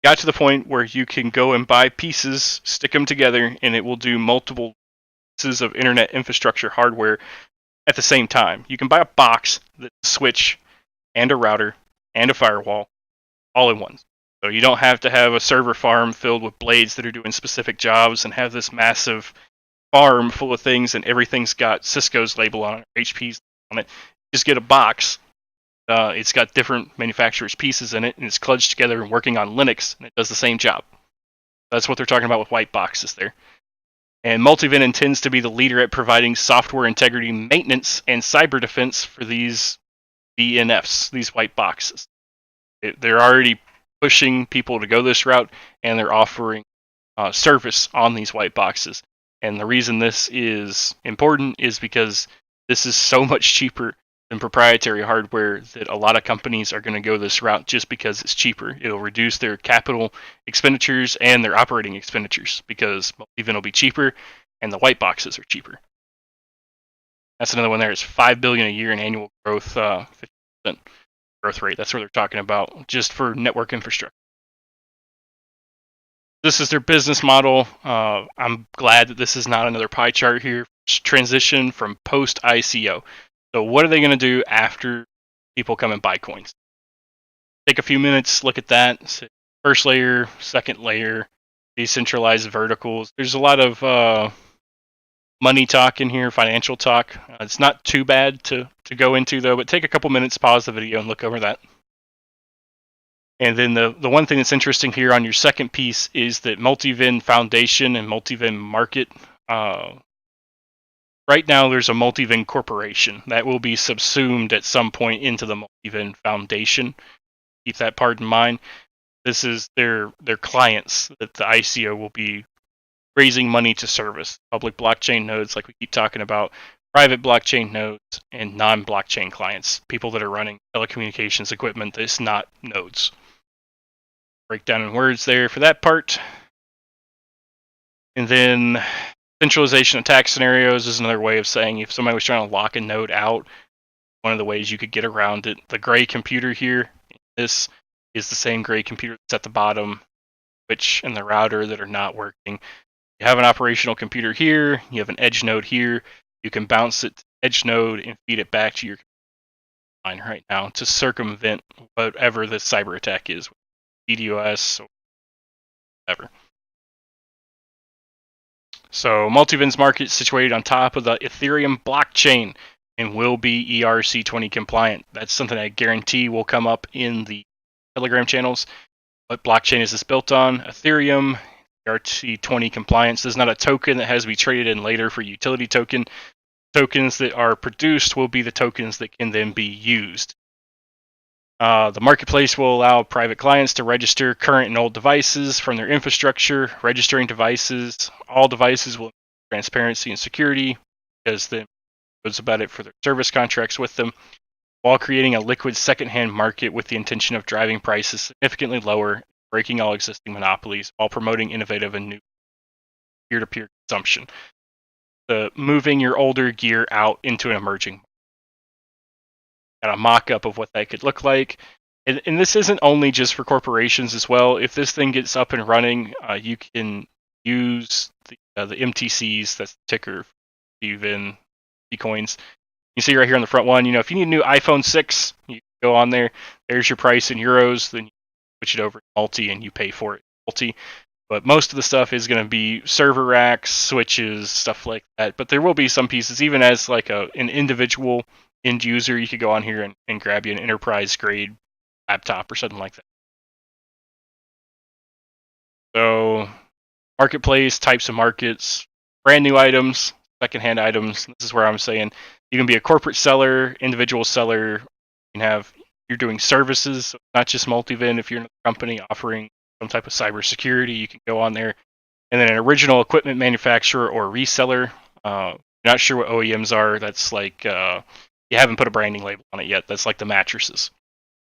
got to the point where you can go and buy pieces, stick them together, and it will do multiple pieces of internet infrastructure hardware at the same time. You can buy a box that's a switch and a router and a firewall all in one. So you don't have to have a server farm filled with blades that are doing specific jobs and have this massive farm full of things and everything's got Cisco's label on it, HP's on it. Just get a box. It's got different manufacturers' pieces in it, and it's clutched together and working on Linux, and it does the same job. That's what they're talking about with white boxes there. And Multiven intends to be the leader at providing software integrity maintenance and cyber defense for these VNFs, these white boxes. They're already pushing people to go this route, and they're offering service on these white boxes. And the reason this is important is because this is so much cheaper than proprietary hardware that a lot of companies are going to go this route just because it's cheaper. It'll reduce their capital expenditures and their operating expenditures because Multiven will be cheaper and the white boxes are cheaper. That's another one there. It's $5 billion a year in annual growth, 50% growth rate. That's what they're talking about just for network infrastructure. This is their business model. I'm glad that this is not another pie chart here. Transition from post ICO. So what are they going to do after people come and buy coins? Take a few minutes, look at that. First layer, second layer, decentralized verticals. There's a lot of money talk in here, financial talk. It's not too bad to go into, though, but take a couple minutes, pause the video, and look over that. And then the one thing that's interesting here on your second piece is that Multiven Foundation and Multiven Market, right now there's a Multiven Corporation that will be subsumed at some point into the Multiven Foundation. Keep that part in mind. This is their clients that the ICO will be raising money to service. Public blockchain nodes, like we keep talking about, private blockchain nodes, and non-blockchain clients. People that are running telecommunications equipment that's not nodes. Breakdown in words there for that part. And then centralization attack scenarios is another way of saying if somebody was trying to lock a node out, one of the ways you could get around it. The gray computer here, this is the same gray computer that's at the bottom, switch and the router that are not working. You have an operational computer here, you have an edge node here, you can bounce it to edge node and feed it back to your line right now to circumvent whatever the cyber attack is, DDoS or whatever. So Multiven's market is situated on top of the Ethereum blockchain and will be ERC20 compliant. That's something I guarantee will come up in the Telegram channels. What blockchain is this built on? Ethereum, ERC20 compliance. This is not a token that has to be traded in later for utility token. Tokens that are produced will be the tokens that can then be used. The marketplace will allow private clients to register current and old devices from their infrastructure. Registering devices, all devices will have transparency and security because then knows about it for their service contracts with them, while creating a liquid secondhand market with the intention of driving prices significantly lower, breaking all existing monopolies, while promoting innovative and new peer-to-peer consumption. Moving your older gear out into an emerging. Got a mock-up of what that could look like. And this isn't only just for corporations as well. If this thing gets up and running, you can use the MTCs, that's the ticker for multiven coins. You see right here on the front one, if you need a new iPhone 6, you go on there. There's your price in euros. Then you switch it over to multi and you pay for it multi. But most of the stuff is going to be server racks, switches, stuff like that. But there will be some pieces, even as like an individual end user, you could go on here and grab you an enterprise grade laptop or something like that. So marketplace, types of markets, brand new items, secondhand items. This is where I'm saying you can be a corporate seller, individual seller. You're doing services, so not just multiven. If you're in a company offering some type of cybersecurity, you can go on there. And then an original equipment manufacturer or reseller. Not sure what OEMs are. That's like you haven't put a branding label on it yet. That's like the mattresses.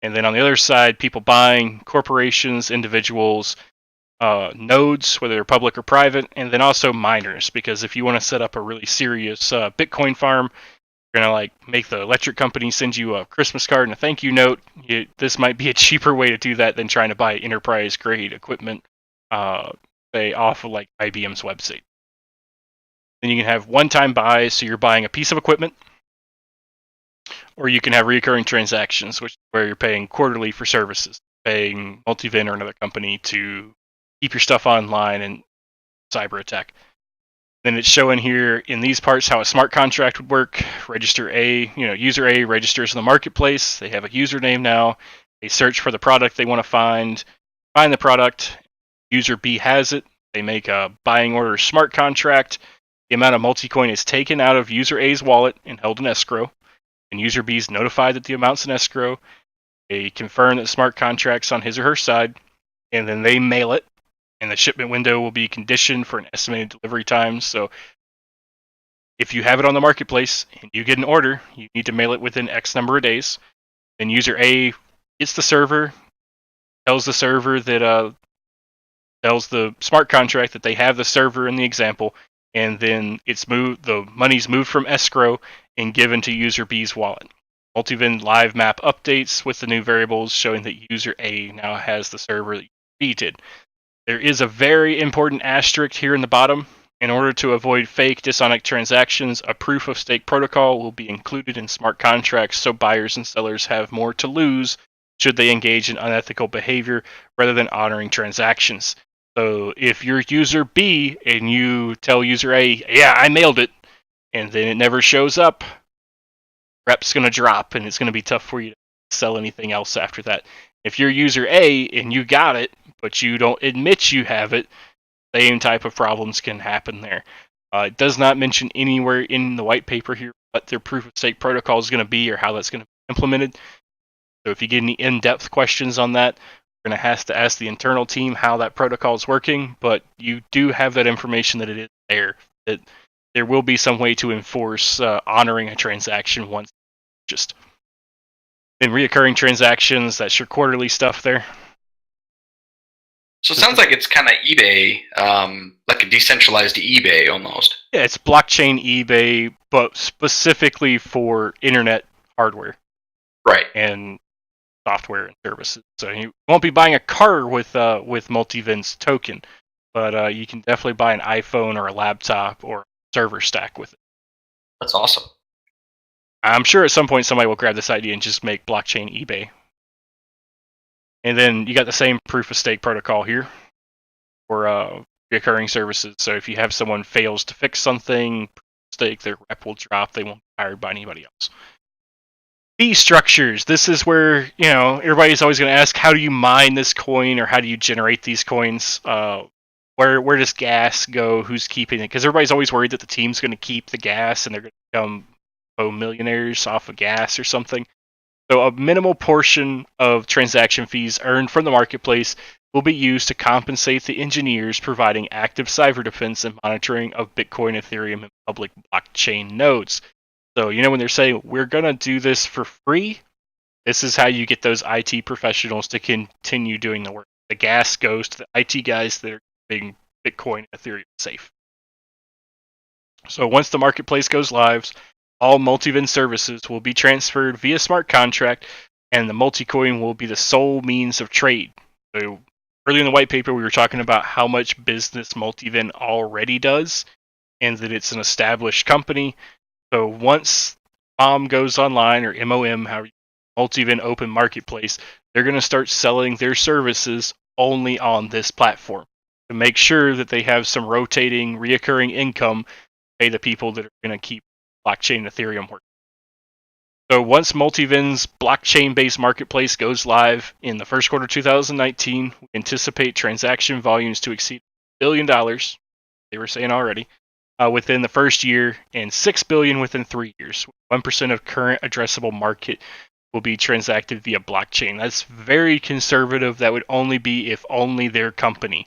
And then on the other side, people buying, corporations, individuals, nodes, whether they're public or private, and then also miners, because if you want to set up a really serious Bitcoin farm, you're going to make the electric company send you a Christmas card and a thank you note. This might be a cheaper way to do that than trying to buy enterprise grade equipment, say off of like IBM's website. Then you can have one-time buys, so you're buying a piece of equipment, or you can have recurring transactions, which is where you're paying quarterly for services, paying multiven or another company to keep your stuff online and cyber attack. Then it's showing here in these parts how a smart contract would work. Register A, user A registers in the marketplace. They have a username now. They search for the product they want to find the product. User B has it. They make a buying order smart contract. The amount of multicoin is taken out of user A's wallet and held in escrow. And user B is notified that the amount's in escrow. They confirm that the smart contract's on his or her side, and then they mail it. And the shipment window will be conditioned for an estimated delivery time. So if you have it on the marketplace and you get an order, you need to mail it within X number of days. Then user A gets the server, tells the server that tells the smart contract that they have the server in the example, and then the money's moved from escrow and given to user B's wallet. Multiven live map updates with the new variables showing that user A now has the server that B did. There is a very important asterisk here in the bottom. In order to avoid fake dishonest transactions, a proof of stake protocol will be included in smart contracts so buyers and sellers have more to lose should they engage in unethical behavior rather than honoring transactions. So if you're user B and you tell user A, yeah, I mailed it, and then it never shows up, rep's going to drop and it's going to be tough for you to sell anything else after that. If you're user A and you got it, but you don't admit you have it, same type of problems can happen there. It does not mention anywhere in the white paper here what their proof of stake protocol is going to be or how that's going to be implemented. So if you get any in-depth questions on that, we're going to have to ask the internal team how that protocol is working, but you do have that information that it is there, that there will be some way to enforce honoring a transaction once just. Then reoccurring transactions, that's your quarterly stuff there. So it sounds like it's kind of eBay, like a decentralized eBay almost. Yeah, it's blockchain eBay, but specifically for internet hardware. Right. And software and services. So you won't be buying a car with multiven's token, but you can definitely buy an iPhone or a laptop or a server stack with it. That's awesome. I'm sure at some point somebody will grab this idea and just make blockchain eBay. And then you got the same proof of stake protocol here for recurring services. So if you have someone fails to fix something, stake, their rep will drop. They won't be hired by anybody else. Fee structures. This is where, everybody's always going to ask, how do you mine this coin or how do you generate these coins? Where does gas go? Who's keeping it? Because everybody's always worried that the team's going to keep the gas and they're going to become millionaires off of gas or something. So a minimal portion of transaction fees earned from the marketplace will be used to compensate the engineers providing active cyber defense and monitoring of Bitcoin, Ethereum, and public blockchain nodes. So, when they're saying we're going to do this for free, this is how you get those IT professionals to continue doing the work. The gas goes to the IT guys that are keeping Bitcoin and Ethereum safe. So once the marketplace goes live, all multiven services will be transferred via smart contract, and the multicoin will be the sole means of trade. So earlier in the white paper, we were talking about how much business multiven already does, and that it's an established company. So once MOM goes online, or MOM, multiven open marketplace, they're going to start selling their services only on this platform to make sure that they have some rotating, reoccurring income to pay the people that are going to keep blockchain and Ethereum working. So once multiven's blockchain-based marketplace goes live in the first quarter of 2019, we anticipate transaction volumes to exceed $1 billion. They were saying already. Within the first year, and $6 billion within 3 years. 1% of current addressable market will be transacted via blockchain. That's very conservative. That would only be if only their company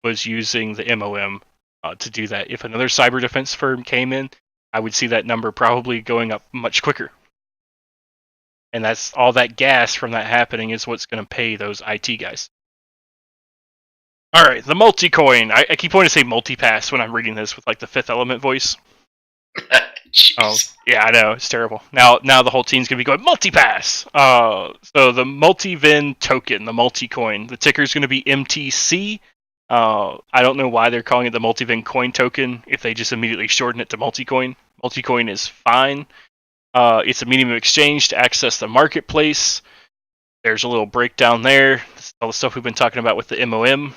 was using the MOM to do that. If another cyber defense firm came in, I would see that number probably going up much quicker. And that's all that gas from that happening is what's going to pay those IT guys. All right, the multi-coin. I keep wanting to say multipass when I'm reading this with like the Fifth Element voice. Oh, yeah, I know, it's terrible. Now the whole team's gonna be going multipass. So the multiven token, the multi-coin, the ticker's gonna be MTC. I don't know why they're calling it the multiven coin token if they just immediately shorten it to multicoin. Multicoin is fine. It's a medium of exchange to access the marketplace. There's a little breakdown there. This is all the stuff we've been talking about with the MOM.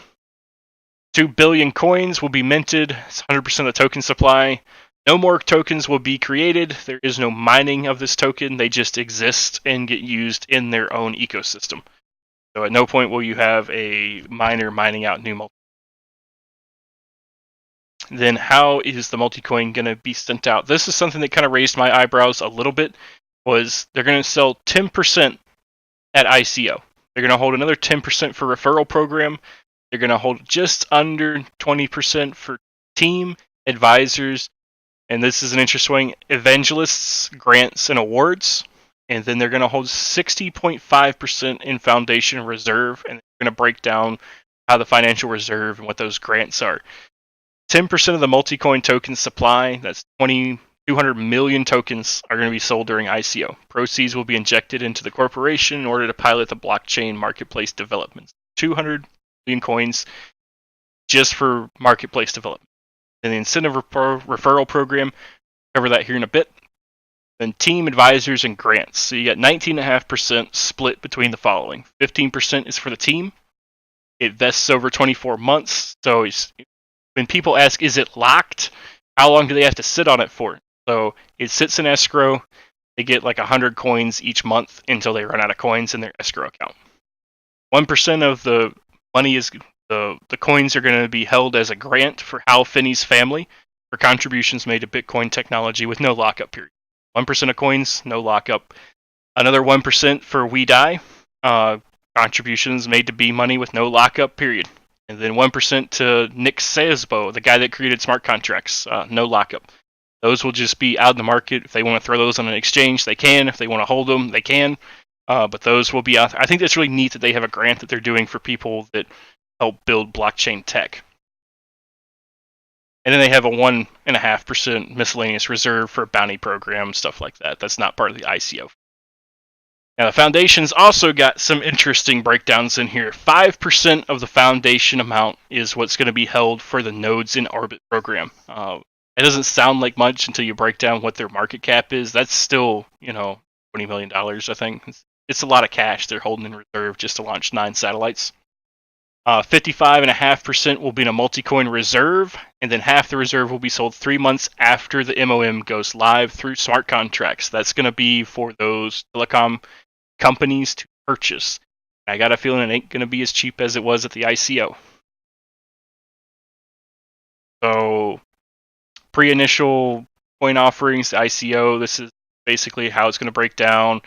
2 billion coins will be minted. It's 100% of the token supply. No more tokens will be created. There is no mining of this token. They just exist and get used in their own ecosystem. So at no point will you have a miner mining out new multi. Then how is the multicoin going to be sent out? This is something that kind of raised my eyebrows a little bit. Was they're going to sell 10% at ICO. They're going to hold another 10% for referral program. They're going to hold just under 20% for team, advisors, and this is an interesting one, evangelists, grants, and awards. And then they're going to hold 60.5% in foundation reserve, and they're going to break down how the financial reserve and what those grants are. 10% of the multi-coin token supply, that's 200 million tokens, are going to be sold during ICO. Proceeds will be injected into the corporation in order to pilot the blockchain marketplace development. 200 million coins just for marketplace development. And the incentive referral program, cover that here in a bit. Then team, advisors, and grants. So you got 19.5% split between the following. 15% is for the team. It vests over 24 months. So when people ask, is it locked? How long do they have to sit on it for? So it sits in escrow. They get like 100 coins each month until they run out of coins in their escrow account. 1% of the money is the coins are going to be held as a grant for Hal Finney's family for contributions made to Bitcoin technology with no lockup period. 1% of coins, no lockup. Another 1% for We Die, contributions made to B Money with no lockup period. And then 1% to Nick Szabo, the guy that created smart contracts, no lockup. Those will just be out in the market. If they want to throw those on an exchange, they can. If they want to hold them, they can. But those will be out. I think that's really neat that they have a grant that they're doing for people that help build blockchain tech. And then they have a 1.5% miscellaneous reserve for bounty program, stuff like that. That's not part of the ICO. Now, the foundation's also got some interesting breakdowns in here. 5% of the foundation amount is what's going to be held for the Nodes in Orbit program. It doesn't sound like much until you break down what their market cap is. That's still, $20 million, I think. It's a lot of cash they're holding in reserve just to launch 9 satellites. 55.5% will be in a multi-coin reserve, and then half the reserve will be sold 3 months after the MOM goes live through smart contracts. That's going to be for those telecom companies to purchase. I got a feeling it ain't going to be as cheap as it was at the ICO. So, pre-initial coin offerings, the ICO, this is basically how it's going to break down.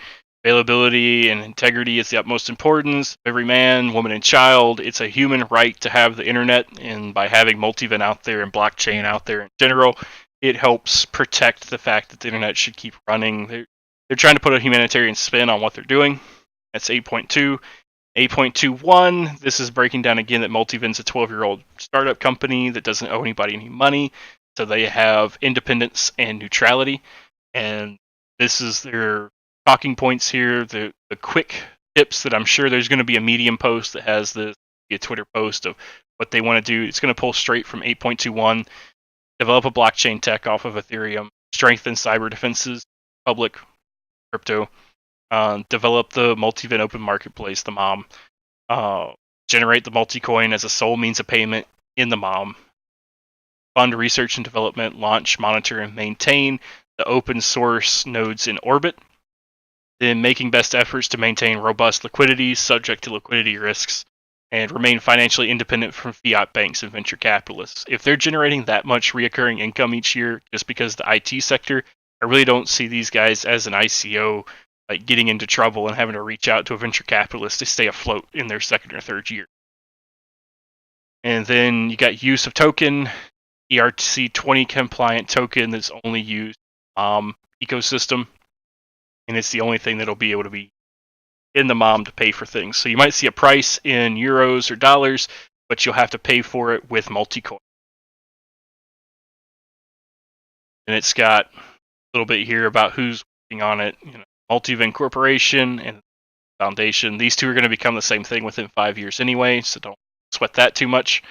Availability and integrity is the utmost importance. Every man, woman, and child, it's a human right to have the internet, and by having multiven out there and blockchain out there in general, it helps protect the fact that the internet should keep running. They're trying to put a humanitarian spin on what they're doing. That's 8.2. 8.21, this is breaking down again that multiven's a 12-year-old startup company that doesn't owe anybody any money, so they have independence and neutrality, and this is their talking points here, the quick tips that I'm sure there's going to be a Medium post that has a Twitter post of what they want to do. It's going to pull straight from 8.21, develop a blockchain tech off of Ethereum, strengthen cyber defenses, public crypto, develop the multiven open marketplace, the MOM, generate the multicoin as a sole means of payment in the MOM, fund research and development, launch, monitor, and maintain the open source nodes in orbit, then making best efforts to maintain robust liquidity subject to liquidity risks, and remain financially independent from fiat banks and venture capitalists. If they're generating that much reoccurring income each year just because the IT sector, I really don't see these guys as an ICO like getting into trouble and having to reach out to a venture capitalist to stay afloat in their second or third year. And then you got use of token, ERC20 compliant token that's only used ecosystem, and it's the only thing that'll be able to be in the MOM to pay for things. So you might see a price in euros or dollars, but you'll have to pay for it with multicoin. And it's got a little bit here about who's working on it. Multiven Corporation and Foundation. These two are going to become the same thing within 5 years anyway, so don't sweat that too much.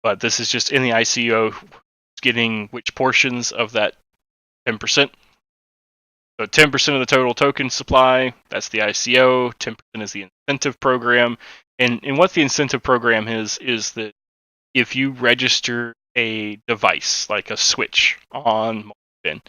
But this is just in the ICO, getting which portions of that 10%. So 10% of the total token supply, that's the ICO, 10% is the incentive program. And what the incentive program is that if you register a device, like a switch on Multiven,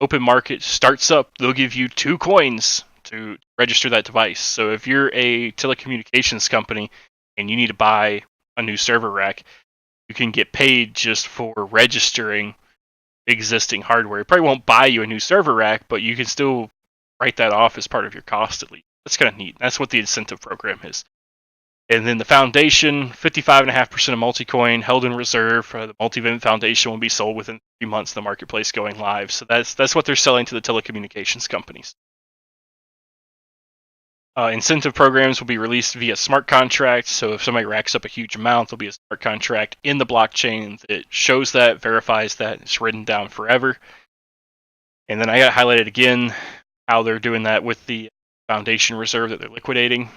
open market starts up, they'll give you 2 coins to register that device. So if you're a telecommunications company and you need to buy a new server rack, you can get paid just for registering existing hardware. It probably won't buy you a new server rack, but you can still write that off as part of your cost at least. That's kind of neat. That's what the incentive program is. And then the foundation, 55.5% of multicoin held in reserve. The Multiven Foundation will be sold within 3 months of the marketplace going live. So that's what they're selling to the telecommunications companies. Incentive programs will be released via smart contracts. So if somebody racks up a huge amount, there'll be a smart contract in the blockchain that shows that, verifies that, it's written down forever. And then I got highlighted again how they're doing that with the foundation reserve that they're liquidating.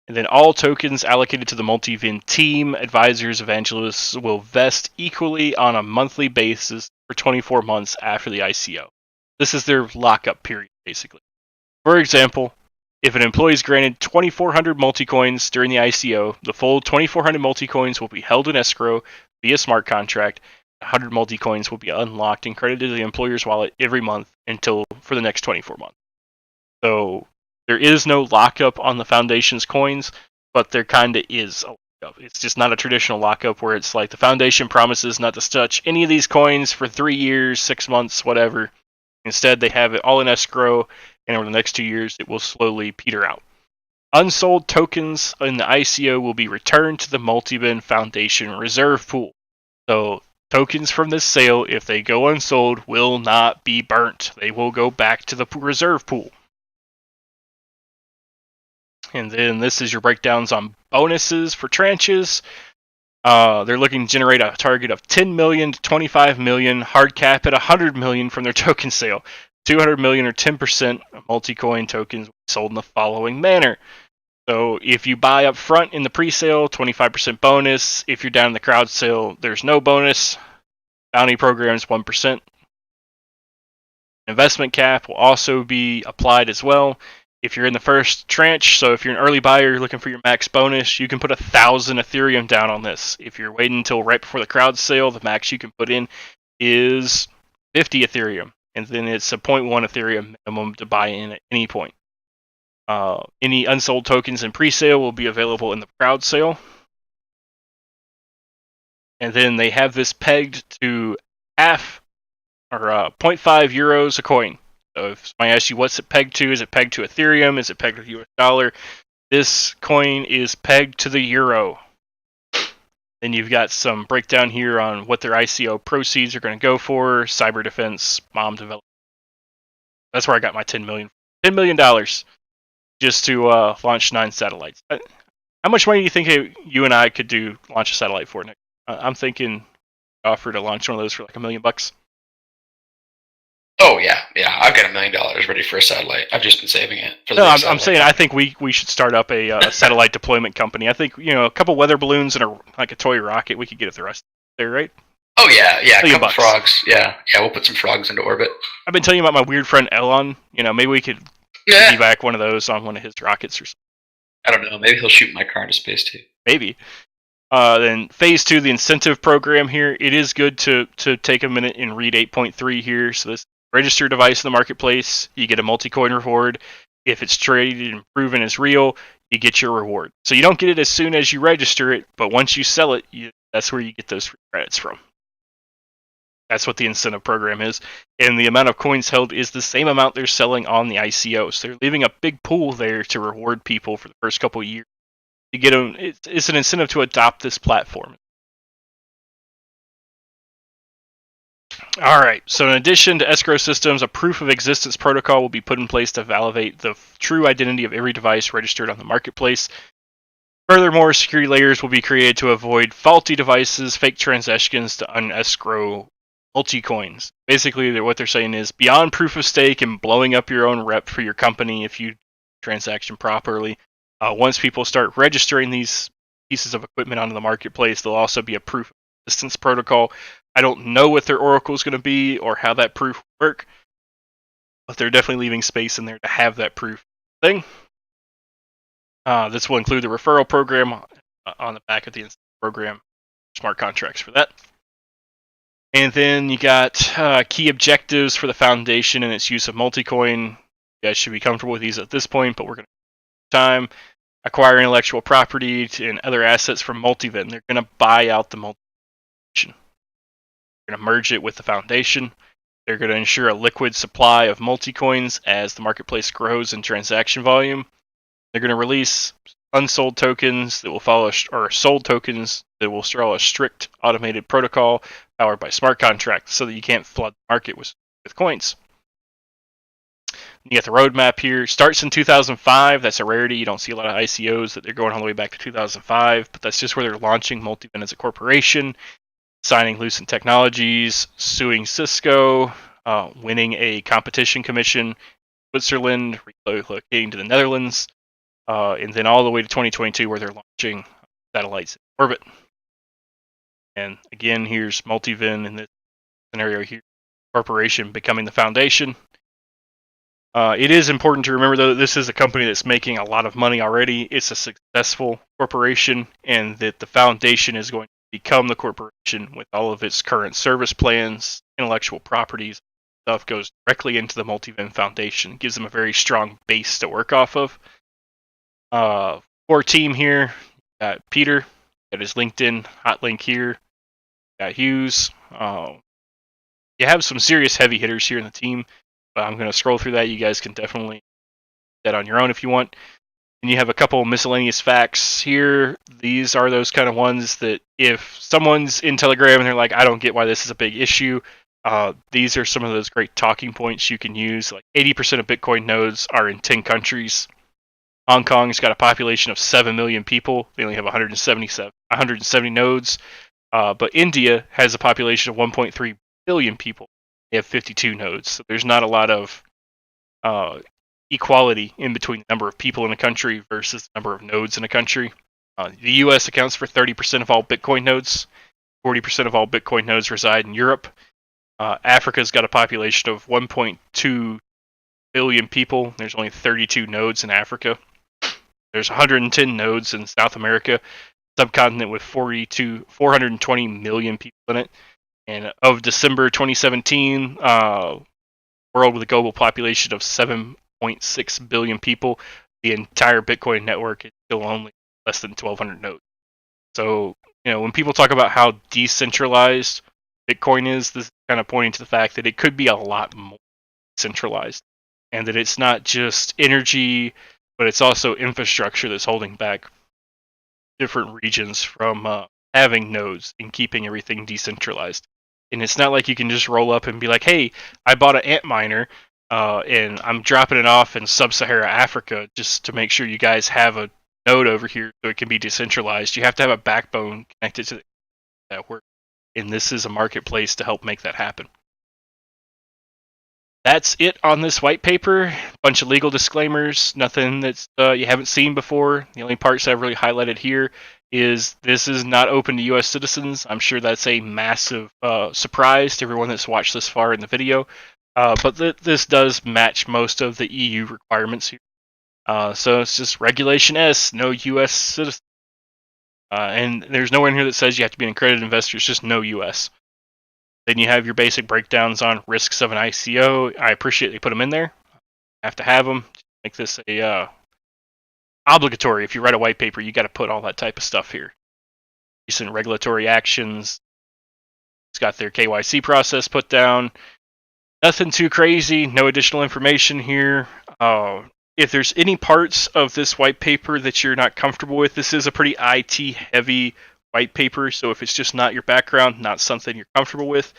And then all tokens allocated to the Multiven team, advisors, evangelists will vest equally on a monthly basis for 24 months after the ICO. This is their lockup period, basically. For example, if an employee is granted 2,400 multicoins during the ICO, the full 2,400 multicoins will be held in escrow via smart contract. 100 multicoins will be unlocked and credited to the employer's wallet every month for the next 24 months. So there is no lockup on the foundation's coins, but there kind of is a lockup. It's just not a traditional lockup where it's like the foundation promises not to touch any of these coins for 3 years, 6 months, whatever. Instead, they have it all in escrow, and over the next 2 years, it will slowly peter out. Unsold tokens in the ICO will be returned to the Multiven Foundation reserve pool. So tokens from this sale, if they go unsold, will not be burnt. They will go back to the reserve pool. And then this is your breakdowns on bonuses for tranches. They're looking to generate a target of 10 million to 25 million, hard cap at 100 million from their token sale. 200 million or 10% of multicoin tokens sold in the following manner. So if you buy up front in the pre-sale, 25% bonus. If you're down in the crowd sale, there's no bonus. Bounty programs 1%. Investment cap will also be applied as well. If you're in the first tranche, so if you're an early buyer, you're looking for your max bonus, you can put 1,000 Ethereum down on this. If you're waiting until right before the crowd sale, the max you can put in is 50 Ethereum. And then it's a 0.1 Ethereum minimum to buy in at any point. Any unsold tokens in pre-sale will be available in the crowd sale. And then they have this pegged to 0.5 euros a coin. So if somebody asks you what's it pegged to, is it pegged to Ethereum? Is it pegged to the US dollar? This coin is pegged to the euro. Then you've got some breakdown here on what their ICO proceeds are going to go for, cyber defense, bomb development. That's where I got my $10 million just to launch 9 satellites. How much money do you think you and I could launch a satellite for, Nick? I'm thinking offer to launch one of those for like $1 million. Oh yeah. I've got $1 million ready for a satellite. I've just been saving it for the No, I'm saying I think we should start up a satellite deployment company. I think a couple weather balloons and a toy rocket, we could get it the rest there, right? Oh yeah, a couple bucks. frogs. Yeah, we'll put some frogs into orbit. I've been telling you about my weird friend Elon. Maybe we could piggyback one of those on one of his rockets or something. I don't know. Maybe he'll shoot my car into space too. Maybe. Then phase 2, the incentive program here. It is good to take a minute and read 8.3 here. So this register device in the marketplace, you get a multi-coin reward. If it's traded and proven as real, you get your reward. So you don't get it as soon as you register it, but once you sell it, that's where you get those free credits from. That's what the incentive program is. And the amount of coins held is the same amount they're selling on the ICO. So they're leaving a big pool there to reward people for the first couple of years. To get them, it's an incentive to adopt this platform. All right. So in addition to escrow systems, a proof of existence protocol will be put in place to validate the true identity of every device registered on the marketplace. Furthermore, security layers will be created to avoid faulty devices, fake transactions to unescrow multi-coins. Basically, what they're saying is beyond proof of stake and blowing up your own rep for your company if you transaction properly. Once people start registering these pieces of equipment onto the marketplace, there'll also be a proof of existence protocol. I don't know what their oracle is going to be or how that proof will work, but they're definitely leaving space in there to have that proof thing. This will include the referral program on the back of the program, smart contracts for that. And then you got key objectives for the foundation and its use of multi-coin. You guys should be comfortable with these at this point, but we're going to time acquire intellectual property and other assets from multiven. They're going to buy out the multi-foundation. They're going to merge it with the foundation. They're going to ensure a liquid supply of multi-coins as the marketplace grows in transaction volume. They're going to release unsold tokens that will follow, or sold tokens that will follow a strict automated protocol powered by smart contracts so that you can't flood the market with coins. You get the roadmap here. Starts in 2005. That's a rarity. You don't see a lot of ICOs that they're going all the way back to 2005, but that's just where they're launching multiven as a corporation, signing Lucent Technologies, suing Cisco, winning a competition commission in Switzerland, relocating to the Netherlands, and then all the way to 2022 where they're launching satellites in orbit. And again, here's multiven in this scenario here, corporation becoming the foundation. It is important to remember, though, that this is a company that's making a lot of money already. It's a successful corporation, and that the foundation is going to become the corporation with all of its current service plans, intellectual properties. Stuff goes directly into the multiven foundation. It gives them a very strong base to work off of. Core team here, got Peter, got his LinkedIn hot link here, got Hughes. You have some serious heavy hitters here in the team. I'm going to scroll through that. You guys can definitely do that on your own if you want. And you have a couple miscellaneous facts here. These are those kind of ones that if someone's in Telegram and they're like, I don't get why this is a big issue, these are some of those great talking points you can use. Like 80% of Bitcoin nodes are in 10 countries. Hong Kong's got a population of 7 million people. They only have 170 nodes. But India has a population of 1.3 billion people. They have 52 nodes. So there's not a lot of equality in between the number of people in a country versus the number of nodes in a country. The US accounts for 30% of all Bitcoin nodes. 40% of all Bitcoin nodes reside in Europe. Africa's got a population of 1.2 billion people. There's only 32 nodes in Africa. There's 110 nodes in South America, subcontinent with 420 million people in it. And of December 2017, world with a global population of 7.6 billion people, the entire Bitcoin network is still only less than 1,200 nodes. So, when people talk about how decentralized Bitcoin is, this is kind of pointing to the fact that it could be a lot more. centralized, and that it's not just energy, but it's also infrastructure that's holding back different regions from having nodes and keeping everything decentralized. And it's not like you can just roll up and be like, "Hey, I bought an ant miner, and I'm dropping it off in sub-Sahara Africa just to make sure you guys have a node over here so it can be decentralized." You have to have a backbone connected to the network, and this is a marketplace to help make that happen. That's it on this white paper. Bunch of legal disclaimers, nothing that's you haven't seen before. The only parts I've really highlighted here is this is not open to U.S. citizens. I'm sure that's a massive surprise to everyone that's watched this far in the video. But this does match most of the EU requirements here. So it's just Regulation S, no U.S. citizen. And there's nowhere in here that says you have to be an accredited investor. It's just no U.S. Then you have your basic breakdowns on risks of an ICO. I appreciate they put them in there. Have to have them. Make this a obligatory. If you write a white paper, you got to put all that type of stuff here. Recent regulatory actions. It's got their KYC process put down. Nothing too crazy. No additional information here. If there's any parts of this white paper that you're not comfortable with, this is a pretty IT heavy white paper, so if it's just not your background, not something you're comfortable with,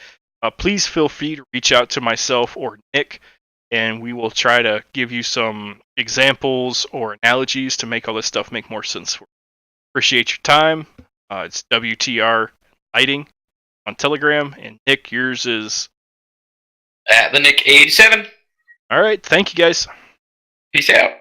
please feel free to reach out to myself or Nick, and we will try to give you some examples or analogies to make all this stuff make more sense for you. Appreciate your time. It's WTR Lighting on Telegram, and Nick, yours is at the Nick 87. All right, thank you guys. Peace out.